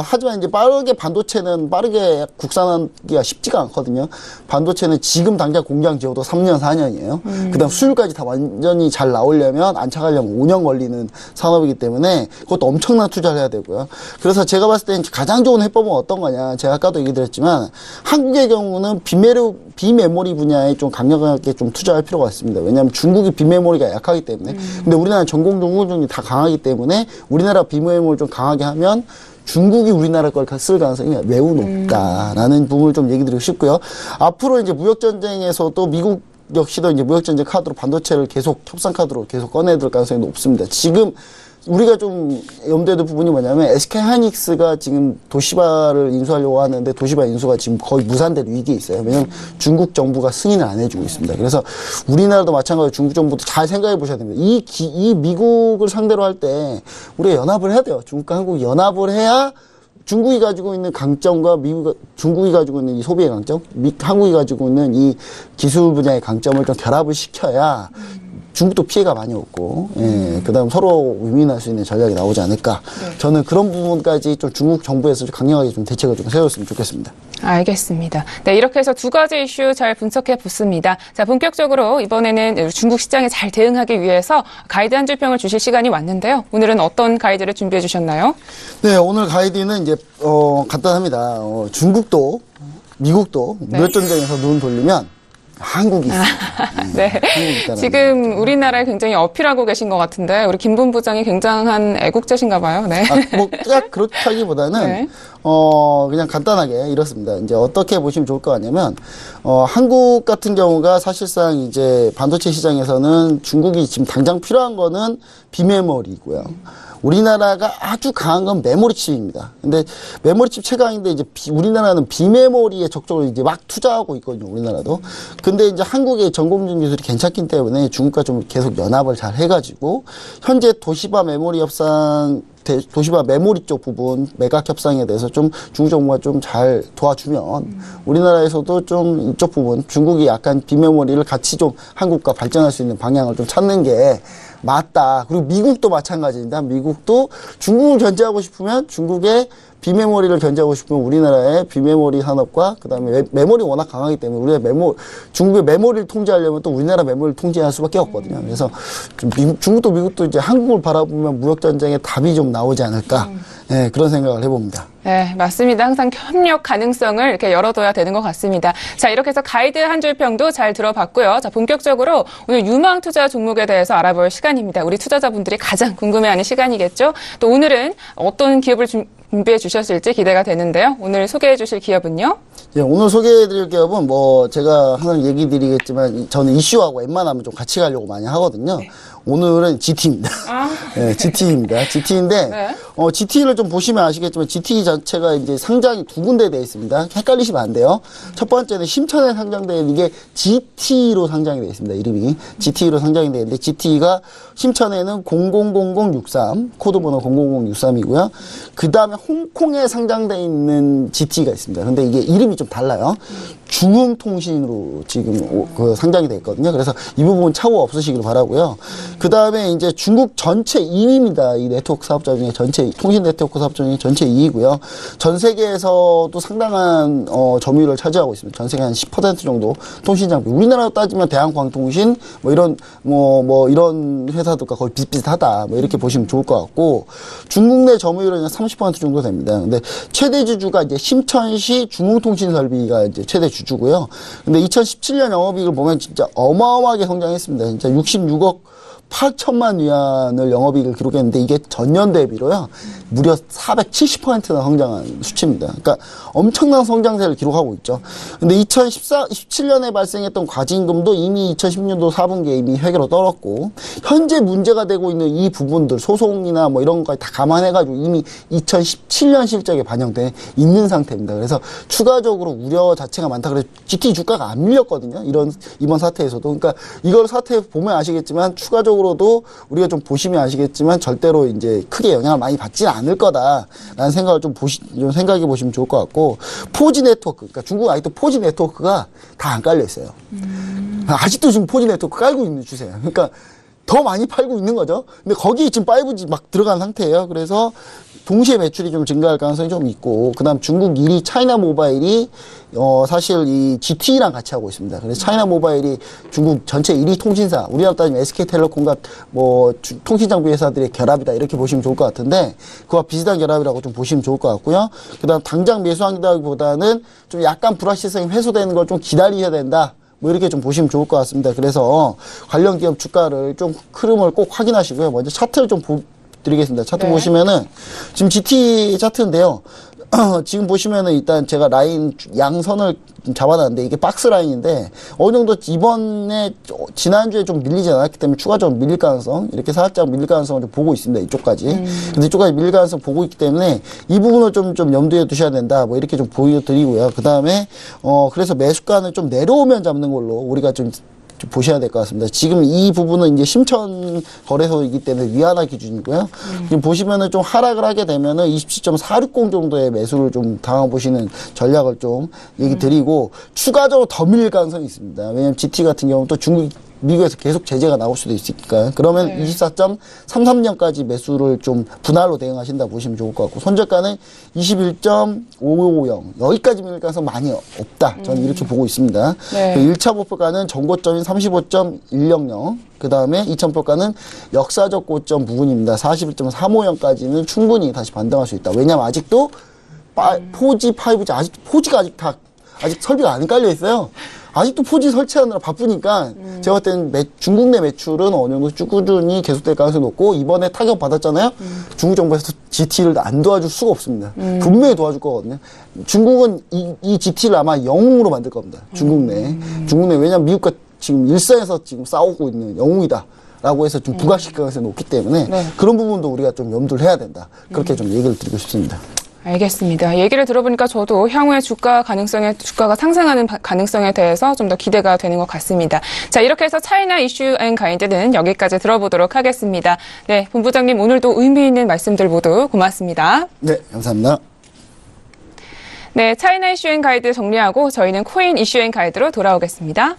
E: 하지만 이제 반도체는 빠르게 국산하기가 쉽지가 않거든요. 반도체는 지금 당장 공장 지어도 3년, 4년이에요. 그 다음 수율까지 다 완전히 잘 나오려면, 안착하려면 5년 걸리는 산업이기 때문에 그것도 엄청난 투자를 해야 되고요. 그래서 제가 봤을 때는 가장 좋은 해법은 어떤 거냐. 제가 아까도 얘기 드렸지만, 한국의 경우는 비메모리 분야에 좀 강력하게 좀 투자할 필요가 있습니다. 왜냐하면 중국이 비메모리가 약하기 때문에. 근데 우리나라는 전공정, 후공정이 다 강하기 때문에 우리나라 비메모리를 좀 강하게 하면 중국이 우리나라 걸 쓸 가능성이 매우 높다라는 부분을 좀 얘기 드리고 싶고요. 앞으로 이제 무역전쟁에서도 미국 역시도 이제 무역전쟁 카드로 반도체를 협상 카드로 계속 꺼내들 가능성이 높습니다. 지금 우리가 좀 염두에 둘 부분이 뭐냐면 SK 하이닉스가 지금 도시바를 인수하려고 하는데 도시바 인수가 지금 거의 무산될 위기에 있어요. 왜냐하면 중국 정부가 승인을 안 해주고 있습니다. 그래서 우리나라도 마찬가지로 중국 정부도 잘 생각해 보셔야 됩니다. 이 미국을 상대로 할 때 우리가 연합을 해야 돼요. 중국과 한국이 연합을 해야 중국이 가지고 있는 강점과 중국이 가지고 있는 이 소비의 강점, 한국이 가지고 있는 이 기술 분야의 강점을 좀 결합을 시켜야 중국도 피해가 많이 없고, 그 다음 서로 윈윈할 수 있는 전략이 나오지 않을까. 네. 저는 그런 부분까지 좀 중국 정부에서 강력하게 좀 대책을 좀 세웠으면 좋겠습니다.
B: 알겠습니다. 네, 이렇게 해서 두 가지 이슈 잘 분석해 봤습니다. 자, 본격적으로 이번에는 중국 시장에 잘 대응하기 위해서 가이드 한 줄 평을 주실 시간이 왔는데요. 오늘은 어떤 가이드를 준비해 주셨나요? 네,
E: 오늘 가이드는 이제, 간단합니다. 중국도, 미국도 무역전쟁에서 눈 돌리면 한국이 있어요.
B: 네. 지금 우리나라에 굉장히 어필하고 계신 것 같은데 우리 김 본부장이 굉장한 애국자신가 봐요. 네.
E: 딱 그렇다기보다는
B: 네.
E: 그냥 간단하게 이렇습니다. 이제 어떻게 보시면 좋을 것 같냐면 한국 같은 경우가 사실상 이제 반도체 시장에서는 중국이 지금 당장 필요한 거는 비메모리고요. 우리나라가 아주 강한 건 메모리칩입니다. 근데 메모리칩 최강인데 이제 우리나라는 비메모리에 적극적으로 이제 막 투자하고 있거든요. 우리나라도. 근데 이제 한국의 전공정 기술이 괜찮기 때문에 중국과 좀 계속 연합을 잘 해가지고 현재 도시바 메모리 쪽 부분 매각 협상에 대해서 좀 중국 정부가 좀 잘 도와주면 우리나라에서도 좀 이쪽 부분 중국이 약간 비메모리를 같이 좀 한국과 발전할 수 있는 방향을 좀 찾는 게 맞다. 그리고 미국도 마찬가지입니다. 미국도 중국을 견제하고 싶으면 중국의 비메모리를 견제하고 싶으면 우리나라의 비메모리 산업과 그다음에 메모리 워낙 강하기 때문에 중국의 메모리를 통제하려면 또 우리나라 메모리를 통제할 수밖에 없거든요. 그래서 중국도 미국도 이제 한국을 바라보면 무역전쟁의 답이 좀 나오지 않을까. 네, 그런 생각을 해봅니다.
B: 네, 맞습니다. 항상 협력 가능성을 이렇게 열어둬야 되는 것 같습니다. 자, 이렇게 해서 가이드 한 줄 평도 잘 들어봤고요. 자, 본격적으로 오늘 유망 투자 종목에 대해서 알아볼 시간입니다. 우리 투자자분들이 가장 궁금해하는 시간이겠죠. 또 오늘은 어떤 기업을 준비해 주셨을지 기대가 되는데요. 오늘 소개해 주실 기업은요?
E: 예, 오늘 소개해드릴 기업은 뭐 제가 항상 얘기 드리겠지만 저는 이슈하고 웬만하면 좀 같이 가려고 많이 하거든요. 네. 오늘은 GT입니다. 네, GT입니다. GT인데
B: 네.
E: GT를 좀 보시면 아시겠지만 GT 자체가 이제 상장이 두 군데 돼 있습니다. 헷갈리시면 안 돼요. 첫 번째는 심천에 상장되어 있는 게 GT로 상장이 되어 있습니다. 이름이 GT로 상장이 되어 있는데 GT가 심천에는 000063 코드번호 000063이고요. 그 다음에 홍콩에 상장되어 있는 GT가 있습니다. 근데 이게 이름이 좀 달라요. 중흥통신으로 지금 상장이 되어 있거든요. 그래서 이 부분 차후 없으시길 바라고요. 그 다음에 이제 중국 전체 2위입니다. 이 네트워크 사업자 중에 전체 통신 네트워크 사업자 중에 전체 2위고요. 전 세계에서도 상당한 점유율을 차지하고 있습니다. 전 세계 한 10% 정도 통신 장비. 우리나라로 따지면 대한광통신 뭐 이런 이런 회사들과 거의 비슷비슷하다. 뭐 이렇게 보시면 좋을 것 같고 중국 내 점유율은 30% 정도 됩니다. 근데 최대 주주가 이제 심천시 중흥통신설비가 이제 최대 주주고요. 근데 2017년 영업이익을 보면 진짜 어마어마하게 성장했습니다. 진짜 66억 8천만 위안을 영업이익을 기록했는데 이게 전년 대비로요 무려 470%나 성장한 수치입니다. 그러니까 엄청난 성장세를 기록하고 있죠. 근데 2017년에 발생했던 과징금도 이미 2010년도 4분기에 이미 회계로 떨었고 현재 문제가 되고 있는 이 부분들 소송이나 뭐 이런 것까지 다 감안해가지고 이미 2017년 실적에 반영돼 있는 상태입니다. 그래서 추가적으로 우려 자체가 많다. 그래서 GT 주가가 안 밀렸거든요. 이번 사태에서도. 그러니까 이걸 사태 보면 아시겠지만 추가적으로도 우리가 좀 보시면 아시겠지만 절대로 이제 크게 영향을 많이 받지는 않을 거다라는 생각을 좀 생각해 보시면 좋을 것 같고 4G 네트워크, 그러니까 중국 아직도 4G 네트워크가 다 안 깔려 있어요. 아직도 지금 4G 네트워크 깔고 있는 추세예요. 그러니까 더 많이 팔고 있는 거죠. 근데 거기 지금 5G 막 들어간 상태예요. 그래서 동시에 매출이 좀 증가할 가능성이 좀 있고, 그 다음 중국 1위 차이나 모바일이, 사실 이 GT랑 같이 하고 있습니다. 그래서 차이나 모바일이 중국 전체 1위 통신사, 우리나라 따지면 SK텔레콤과 통신장비 회사들의 결합이다. 이렇게 보시면 좋을 것 같은데, 그와 비슷한 결합이라고 좀 보시면 좋을 것 같고요. 그 다음 당장 매수하기보다는 좀 약간 불확실성이 해소되는 걸 좀 기다려야 된다. 뭐 이렇게 좀 보시면 좋을 것 같습니다. 그래서 관련 기업 주가를 좀 흐름을 꼭 확인하시고요. 먼저 차트를 좀 드리겠습니다. 차트 보시면은 지금 GT 차트인데요. 지금 보시면은 일단 제가 라인 양선을 잡아놨는데 이게 박스 라인인데 어느 정도 이번에 지난주에 좀 밀리지 않았기 때문에 추가적으로 밀릴 가능성 이렇게 살짝 밀릴 가능성을 좀 보고 있습니다. 이쪽까지. 근데 이쪽까지 밀릴 가능성 보고 있기 때문에 이 부분을 좀 염두에 두셔야 된다. 뭐 이렇게 좀 보여드리고요. 그 다음에 그래서 매수가는 좀 내려오면 잡는 걸로 우리가 좀 보셔야 될 것 같습니다. 지금 이 부분은 이제 심천 거래소이기 때문에 위안화 기준이고요. 지금 보시면은 좀 하락을 하게 되면은 27.460 정도의 매수를 좀 당해보시는 전략을 좀 얘기 드리고 추가적으로 더 밀릴 가능성이 있습니다. 왜냐면 GT 같은 경우는 또 미국에서 계속 제재가 나올 수도 있으니까. 그러면 24.33년까지 매수를 좀 분할로 대응하신다 보시면 좋을 것 같고, 손절가는 21.550. 여기까지 밀릴 가능성 많이 없다. 저는 이렇게 보고 있습니다.
B: 네.
E: 1차 목표가는 전고점인 35.100. 그 다음에 2,000표가는 역사적 고점 부근입니다. 41.350까지는 충분히 다시 반등할 수 있다. 왜냐면 아직도 4G, 5G, 아직도 4G가 아직 설비가 안 깔려 있어요. 아직도 4G 설치하느라 바쁘니까 제가 볼 때는 중국 내 매출은 어느 정도 쭉 꾸준히 계속될 가능성이 높고 이번에 타격 받았잖아요. 중국 정부에서 GT를 안 도와줄 수가 없습니다. 분명히 도와줄 거거든요. 중국은 이 GT를 아마 영웅으로 만들 겁니다. 중국 내. 왜냐면 미국과 지금 일선에서 지금 싸우고 있는 영웅이다. 라고 해서 좀 부각시킬 가능성이 높기 때문에 그런 부분도 우리가 좀 염두를 해야 된다. 그렇게 좀 얘기를 드리고 싶습니다.
B: 알겠습니다. 얘기를 들어보니까 저도 향후에 주가가 상승하는 가능성에 대해서 좀 더 기대가 되는 것 같습니다. 자, 이렇게 해서 차이나 이슈 앤 가이드는 여기까지 들어보도록 하겠습니다. 네, 본부장님 오늘도 의미 있는 말씀들 모두 고맙습니다.
E: 네, 감사합니다.
B: 네, 차이나 이슈 앤 가이드 정리하고 저희는 코인 이슈 앤 가이드로 돌아오겠습니다.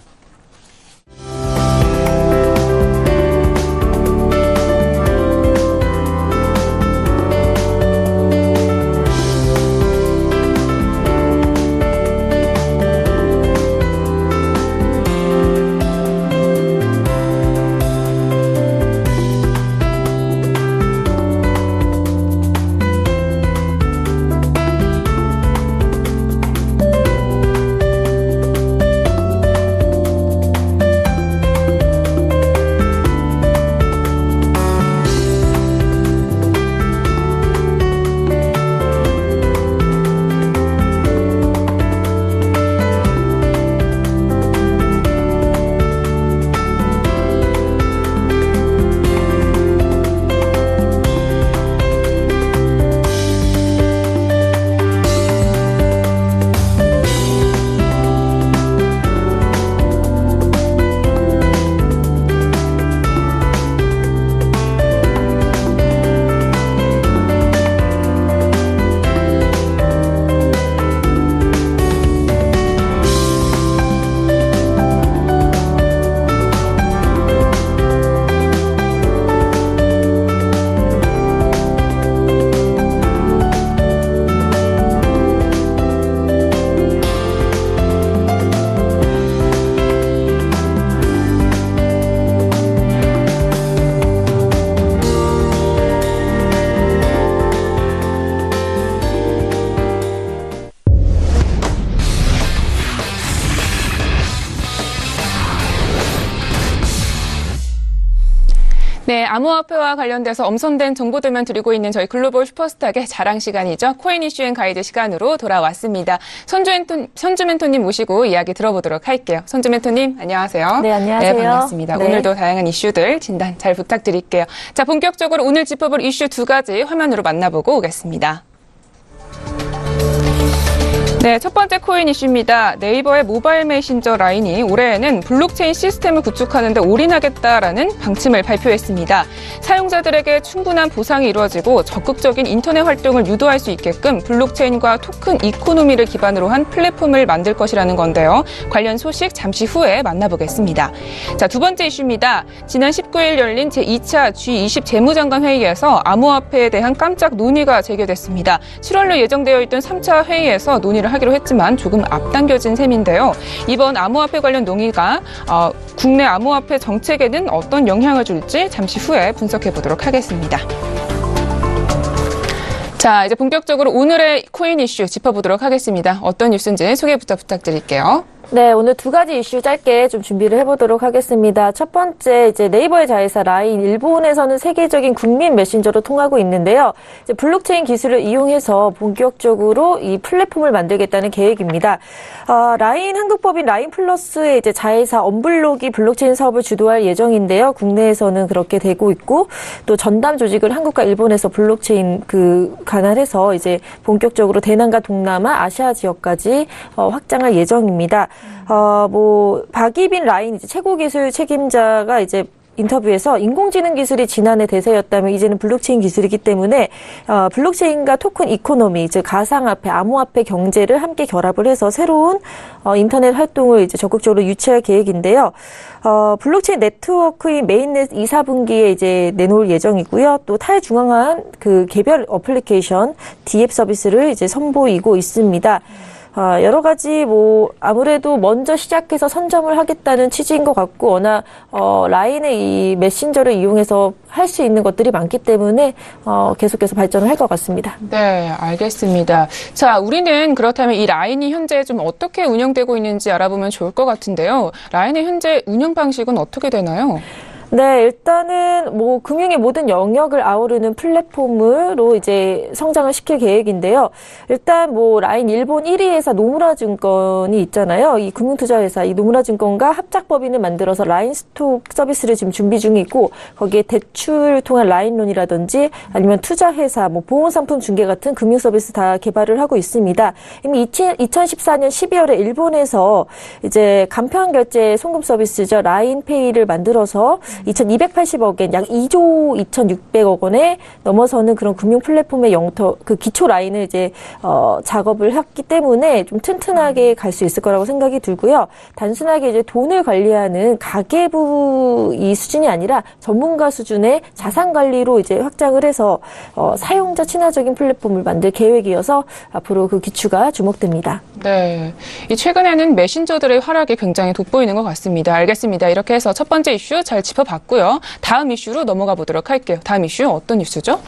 B: 네, 암호화폐와 관련돼서 엄선된 정보들만 드리고 있는 저희 글로벌 슈퍼스탁의 자랑 시간이죠. 코인 이슈 앤 가이드 시간으로 돌아왔습니다. 선주 멘토님 모시고 이야기 들어보도록 할게요. 선주 멘토님, 안녕하세요.
F: 네, 안녕하세요.
B: 네, 반갑습니다.
F: 네.
B: 오늘도 다양한 이슈들 진단 잘 부탁드릴게요. 자, 본격적으로 오늘 짚어볼 이슈 두 가지 화면으로 만나보고 오겠습니다. 네, 첫 번째 코인 이슈입니다. 네이버의 모바일 메신저 라인이 올해에는 블록체인 시스템을 구축하는 데 올인하겠다라는 방침을 발표했습니다. 사용자들에게 충분한 보상이 이루어지고 적극적인 인터넷 활동을 유도할 수 있게끔 블록체인과 토큰 이코노미를 기반으로 한 플랫폼을 만들 것이라는 건데요. 관련 소식 잠시 후에 만나보겠습니다. 자, 두 번째 이슈입니다. 지난 19일 열린 제2차 G20 재무장관 회의에서 암호화폐에 대한 깜짝 논의가 재개됐습니다. 7월로 예정되어 있던 3차 회의에서 논의를 하기로 했지만 조금 앞당겨진 셈인데요. 이번 암호화폐 관련 논의가 국내 암호화폐 정책에는 어떤 영향을 줄지 잠시 후에 분석해 보도록 하겠습니다. 자, 이제 본격적으로 오늘의 코인 이슈 짚어보도록 하겠습니다. 어떤 뉴스인지 소개부터 부탁드릴게요.
F: 네, 오늘 두 가지 이슈 짧게 좀 준비를 해보도록 하겠습니다. 첫 번째, 이제 네이버의 자회사 라인, 일본에서는 세계적인 국민 메신저로 통하고 있는데요. 이제 블록체인 기술을 이용해서 본격적으로 이 플랫폼을 만들겠다는 계획입니다. 라인 한국법인 라인 플러스의 이제 자회사 언블록이 블록체인 사업을 주도할 예정인데요. 국내에서는 그렇게 되고 있고, 또 전담 조직을 한국과 일본에서 블록체인 관할해서 이제 본격적으로 대남과 동남아, 아시아 지역까지 확장할 예정입니다. 박이빈 라인 이제 최고 기술 책임자가 이제 인터뷰에서 인공지능 기술이 지난해 대세였다면 이제는 블록체인 기술이기 때문에 블록체인과 토큰 이코노미, 즉 가상화폐, 암호화폐 경제를 함께 결합을 해서 새로운 인터넷 활동을 이제 적극적으로 유치할 계획인데요. 블록체인 네트워크인 메인넷 2, 4분기에 이제 내놓을 예정이고요. 또 탈중앙한 그 개별 어플리케이션 DApp 서비스를 이제 선보이고 있습니다. 여러 가지 아무래도 먼저 시작해서 선점을 하겠다는 취지인 것 같고, 워낙 라인의 이 메신저를 이용해서 할 수 있는 것들이 많기 때문에 계속해서 발전을 할 것 같습니다.
B: 네, 알겠습니다. 자, 우리는 그렇다면 이 라인이 현재 좀 어떻게 운영되고 있는지 알아보면 좋을 것 같은데요. 라인의 현재 운영 방식은 어떻게 되나요?
F: 네, 일단은 금융의 모든 영역을 아우르는 플랫폼으로 이제 성장을 시킬 계획인데요. 일단 라인 일본 1위 회사 노무라증권이 있잖아요. 이 금융투자회사 이 노무라증권과 합작법인을 만들어서 라인 스톡 서비스를 지금 준비 중이고, 거기에 대출 통한 라인론이라든지 아니면 투자회사, 보험상품 중개 같은 금융 서비스 다 개발을 하고 있습니다. 이미 2014년 12월에 일본에서 이제 간편 결제 송금 서비스죠. 라인페이를 만들어서 2,280억 엔, 약 2조 2,600억 원에 넘어서는 그런 금융 플랫폼의 기초 라인을 이제 작업을 했기 때문에 좀 튼튼하게 갈 수 있을 거라고 생각이 들고요. 단순하게 이제 돈을 관리하는 가계부 이 수준이 아니라 전문가 수준의 자산 관리로 이제 확장을 해서 사용자 친화적인 플랫폼을 만들 계획이어서 앞으로 그 기초가 주목됩니다.
B: 네, 최근에는 메신저들의 활약이 굉장히 돋보이는 것 같습니다. 알겠습니다. 이렇게 해서 첫 번째 이슈 잘 짚어봤고요. 다음 이슈로 넘어가 보도록 할게요. 다음 이슈 어떤 뉴스죠?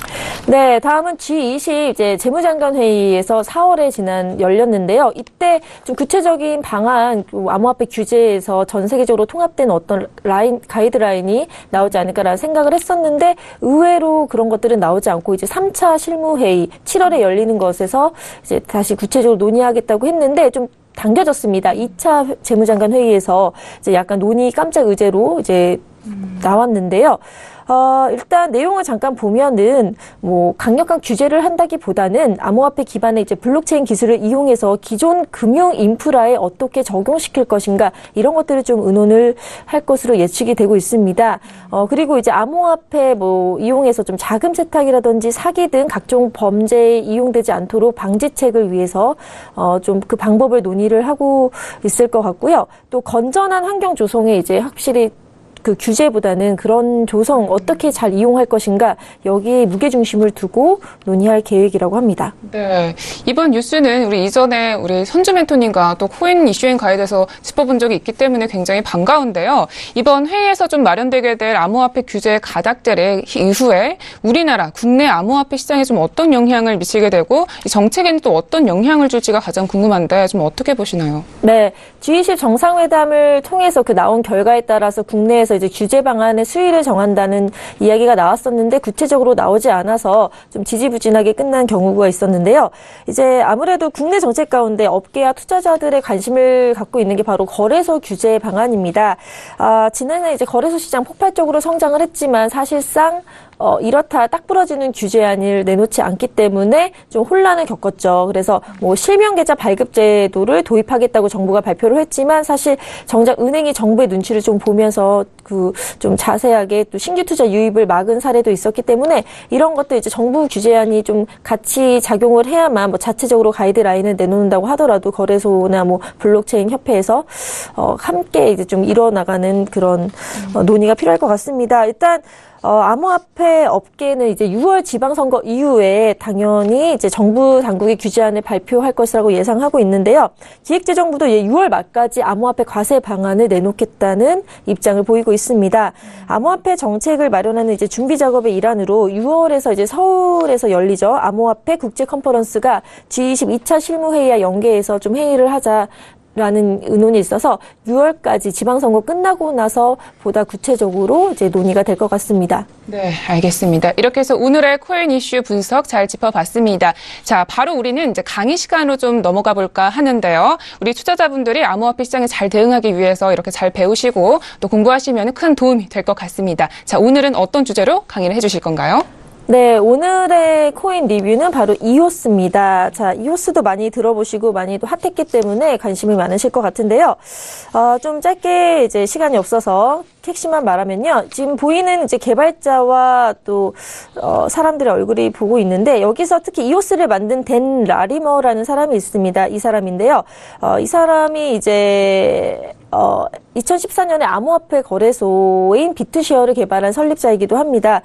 F: 네, 다음은 G20 이제 재무장관 회의에서 4월에 열렸는데요. 이때 좀 구체적인 방안, 암호화폐 규제에서 전 세계적으로 통합된 어떤 가이드라인이 나오지 않을까라는 생각을 했었는데, 의외로 그런 것들은 나오지 않고 이제 3차 실무회의 7월에 열리는 것에서 이제 다시 구체적으로 논의하겠다고 했는데 좀 당겨졌습니다. 2차 재무장관 회의에서 이제 약간 논의 깜짝 의제로 이제 나왔는데요. 일단 내용을 잠깐 보면은 강력한 규제를 한다기보다는 암호화폐 기반의 이제 블록체인 기술을 이용해서 기존 금융 인프라에 어떻게 적용시킬 것인가, 이런 것들을 좀 의논을 할 것으로 예측이 되고 있습니다. 그리고 이제 암호화폐 이용해서 좀 자금 세탁이라든지 사기 등 각종 범죄에 이용되지 않도록 방지책을 위해서 좀 그 방법을 논의를 하고 있을 것 같고요. 또 건전한 환경 조성에 이제 확실히 그 규제보다는 그런 조성 어떻게 잘 이용할 것인가, 여기에 무게중심을 두고 논의할 계획이라고 합니다.
B: 네, 이번 뉴스는 우리 이전에 우리 선주 멘토님과 또 코인 이슈인 가이드에서 짚어본 적이 있기 때문에 굉장히 반가운데요. 이번 회의에서 좀 마련되게 될 암호화폐 규제 가닥들의 이후에 우리나라 국내 암호화폐 시장에 좀 어떤 영향을 미치게 되고, 이 정책에는 또 어떤 영향을 줄지가 가장 궁금한데 좀 어떻게 보시나요?
F: 네, G20 정상회담을 통해서 그 나온 결과에 따라서 국내에서 회의에서 이제 규제 방안의 수위를 정한다는 이야기가 나왔었는데 구체적으로 나오지 않아서 좀 지지부진하게 끝난 경우가 있었는데요. 이제 아무래도 국내 정책 가운데 업계와 투자자들의 관심을 갖고 있는 게 바로 거래소 규제 방안입니다. 지난해 이제 거래소 시장 폭발적으로 성장을 했지만 사실상 이렇다 딱 부러지는 규제안을 내놓지 않기 때문에 좀 혼란을 겪었죠. 그래서 뭐 실명 계좌 발급 제도를 도입하겠다고 정부가 발표를 했지만 사실 정작 은행이 정부의 눈치를 좀 보면서 좀 자세하게 또 신규 투자 유입을 막은 사례도 있었기 때문에 이런 것도 이제 정부 규제안이 좀 같이 작용을 해야만 뭐 자체적으로 가이드라인을 내놓는다고 하더라도 거래소나 뭐 블록체인 협회에서 함께 이제 좀 이뤄나가는 그런 논의가 필요할 것 같습니다. 일단 암호화폐 업계는 이제 6월 지방선거 이후에 당연히 이제 정부 당국이 규제안을 발표할 것이라고 예상하고 있는데요. 기획재정부도 6월 말까지 암호화폐 과세 방안을 내놓겠다는 입장을 보이고 있습니다. 암호화폐 정책을 마련하는 이제 준비 작업의 일환으로 6월에서 이제 서울에서 열리죠. 암호화폐 국제 컨퍼런스가 G20 2차 실무회의와 연계해서 좀 회의를 하자라는 의논이 있어서 6월까지 지방선거 끝나고 나서 보다 구체적으로 이제 논의가 될 것 같습니다.
B: 네, 알겠습니다. 이렇게 해서 오늘의 코인 이슈 분석 잘 짚어봤습니다. 자, 바로 우리는 이제 강의 시간으로 좀 넘어가 볼까 하는데요. 우리 투자자분들이 암호화폐 시장에 잘 대응하기 위해서 이렇게 잘 배우시고 또 공부하시면 큰 도움이 될 것 같습니다. 자, 오늘은 어떤 주제로 강의를 해주실 건가요?
F: 네, 오늘의 코인 리뷰는 바로 이오스입니다. 자, 이오스도 많이 들어보시고 많이 또 핫했기 때문에 관심이 많으실 것 같은데요. 좀 짧게 이제 시간이 없어서 핵심만 말하면요. 지금 보이는 이제 개발자와 또 사람들의 얼굴이 보고 있는데 여기서 특히 이오스를 만든 댄 라리머라는 사람이 있습니다. 이 사람인데요. 이 사람이 이제 2014년에 암호화폐 거래소인 비트쉐어를 개발한 설립자이기도 합니다.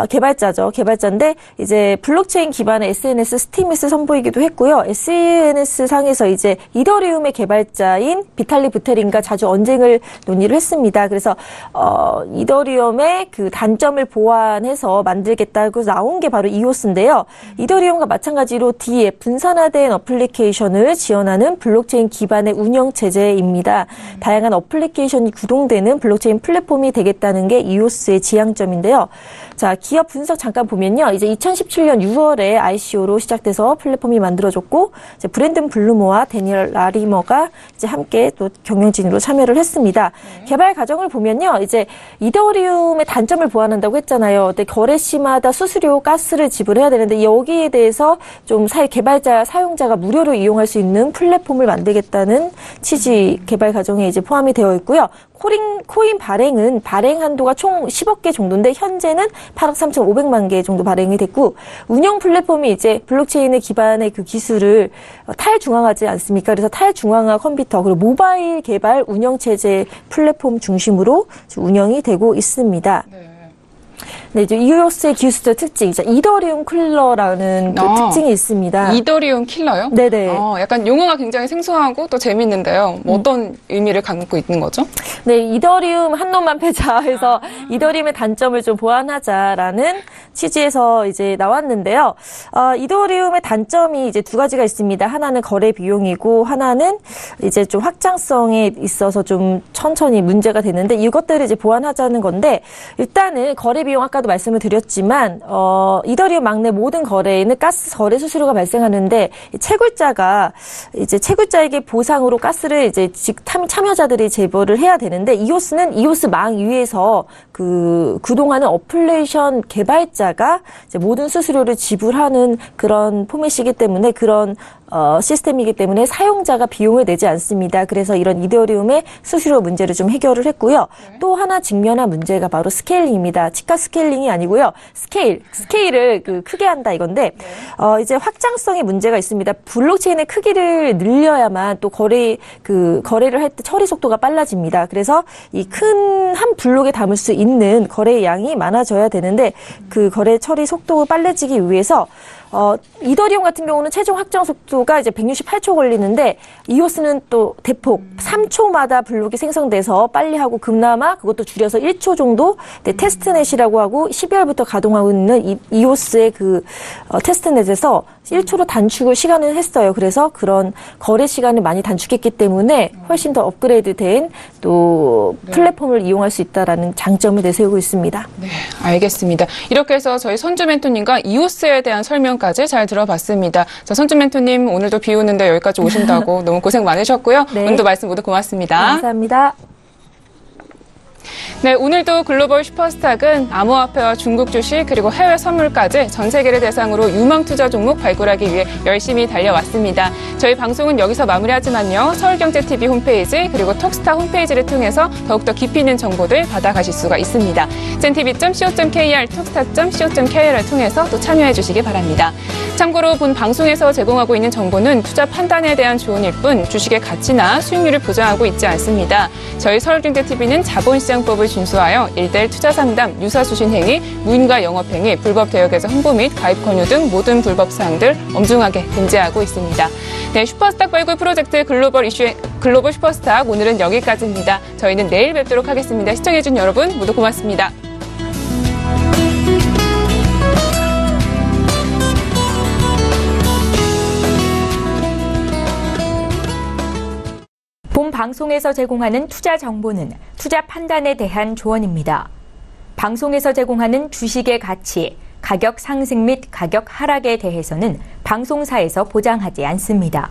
F: 개발자죠. 개발자인데 이제 블록체인 기반의 SNS 스팀잇을 선보이기도 했고요. SNS 상에서 이제 이더리움의 개발자인 비탈리 부테린과 자주 언쟁을 논의를 했습니다. 그래서 이더리움의 그 단점을 보완해서 만들겠다고 나온 게 바로 이오스인데요. 이더리움과 마찬가지로 DF 분산화된 어플리케이션을 지원하는 블록체인 기반의 운영 체제입니다. 다양한 어플리케이션이 구동되는 블록체인 플랫폼이 되겠다는 게 이오스의 지향점인데요. 자, 기업 분석 잠깐 보면요. 이제 2017년 6월에 ICO로 시작돼서 플랫폼이 만들어졌고, 이제 브랜든 블루머와 데니얼 라리머가 이제 함께 또 경영진으로 참여를 했습니다. 개발 과정을 보면요. 이제 이더리움의 단점을 보완한다고 했잖아요. 근데 거래 시마다 수수료, 가스를 지불해야 되는데 여기에 대해서 좀 개발자, 사용자가 무료로 이용할 수 있는 플랫폼을 만들겠다는 취지 개발 과정에 이제 포함이 되어 있고요. 코인 발행 한도가 총 10억 개 정도인데 현재는 8억 3,500만 개 정도 발행이 됐고 운영 플랫폼이 이제 블록체인의 기반의 그 기술을 탈중앙화하지 않습니까? 그래서 탈중앙화 컴퓨터 그리고 모바일 개발 운영 체제 플랫폼 중심으로 운영이 되고 있습니다. 네, 이제 이오스의 기술적 특징, 이더리움 킬러라는 그 특징이 있습니다.
B: 이더리움 킬러요?
F: 네네.
B: 약간 용어가 굉장히 생소하고 또 재밌는데요. 뭐 어떤 의미를 갖고 있는 거죠?
F: 네, 이더리움 한 놈만 패자 해서 이더리움의 단점을 좀 보완하자라는 취지에서 이제 나왔는데요. 이더리움의 단점이 이제 두 가지가 있습니다. 하나는 거래 비용이고 하나는 이제 좀 확장성에 있어서 좀 천천히 문제가 되는데 이것들을 이제 보완하자는 건데 일단은 거래 비용 아까도 말씀을 드렸지만 이더리움 막내 모든 거래에는 가스 거래 수수료가 발생하는데 채굴자가 이제 채굴자에게 보상으로 가스를 이제 참여자들이 제보를 해야 되는데 이오스는 이오스 망 위에서 그동안은 어플레이션 개발자가 이제 모든 수수료를 지불하는 그런 포맷이기 때문에 그런 시스템이기 때문에 사용자가 비용을 내지 않습니다. 그래서 이런 이더리움의 수수료 문제를 좀 해결을 했고요. 또 하나 직면한 문제가 바로 스케일링입니다. 치가 스케일링이 아니고요. 스케일을 크게 한다 이건데 이제 확장성의 문제가 있습니다. 블록체인의 크기를 늘려야만 또 거래를 할 때 처리 속도가 빨라집니다. 그래서 이 한 블록에 담을 수 있는 거래의 양이 많아져야 되는데 그 거래 처리 속도가 빨라지기 위해서 이더리움 같은 경우는 최종 확장 속도가 이제 168초 걸리는데 이오스는 또 대폭 3초마다 블록이 생성돼서 빨리 하고 그나마 그것도 줄여서 1초 정도 테스트넷이라고 하고 12월부터 가동하고 있는 이오스의 테스트넷에서 1초로 단축을 시간을 했어요. 그래서 그런 거래 시간을 많이 단축했기 때문에 훨씬 더 업그레이드된 또 플랫폼을 이용할 수 있다라는 장점을 내세우고 있습니다.
B: 네, 알겠습니다. 이렇게 해서 저희 선주 멘토님과 이오스에 대한 설명까지 잘 들어봤습니다. 자, 선주 멘토님 오늘도 비 오는데 여기까지 오신다고 너무 고생 많으셨고요.
F: 네.
B: 오늘도 말씀 모두 고맙습니다.
F: 감사합니다.
B: 네, 오늘도 글로벌 슈퍼스탁은 암호화폐와 중국 주식 그리고 해외 선물까지 전 세계를 대상으로 유망 투자 종목 발굴하기 위해 열심히 달려왔습니다. 저희 방송은 여기서 마무리하지만요. 서울경제TV 홈페이지 그리고 톡스타 홈페이지를 통해서 더욱더 깊이 있는 정보들 받아가실 수가 있습니다. 젠TV.co.kr, 톡스타.co.kr을 통해서 또 참여해 주시기 바랍니다. 참고로 본 방송에서 제공하고 있는 정보는 투자 판단에 대한 조언일 뿐 주식의 가치나 수익률을 보장하고 있지 않습니다. 저희 서울경제TV는 자본시장법을 준수하여 1:1 투자 상담, 유사 수신 행위, 무인가 영업 행위, 불법 대역에서 홍보 및 가입 권유 등 모든 불법 사항들 엄중하게 금지하고 있습니다. 네, 슈퍼스탁 발굴 프로젝트 글로벌 슈퍼스탁 오늘은 여기까지입니다. 저희는 내일 뵙도록 하겠습니다. 시청해준 여러분 모두 고맙습니다.
A: 본 방송에서 제공하는 투자 정보는 투자 판단에 대한 조언입니다. 방송에서 제공하는 주식의 가치, 가격 상승 및 가격 하락에 대해서는 방송사에서 보장하지 않습니다.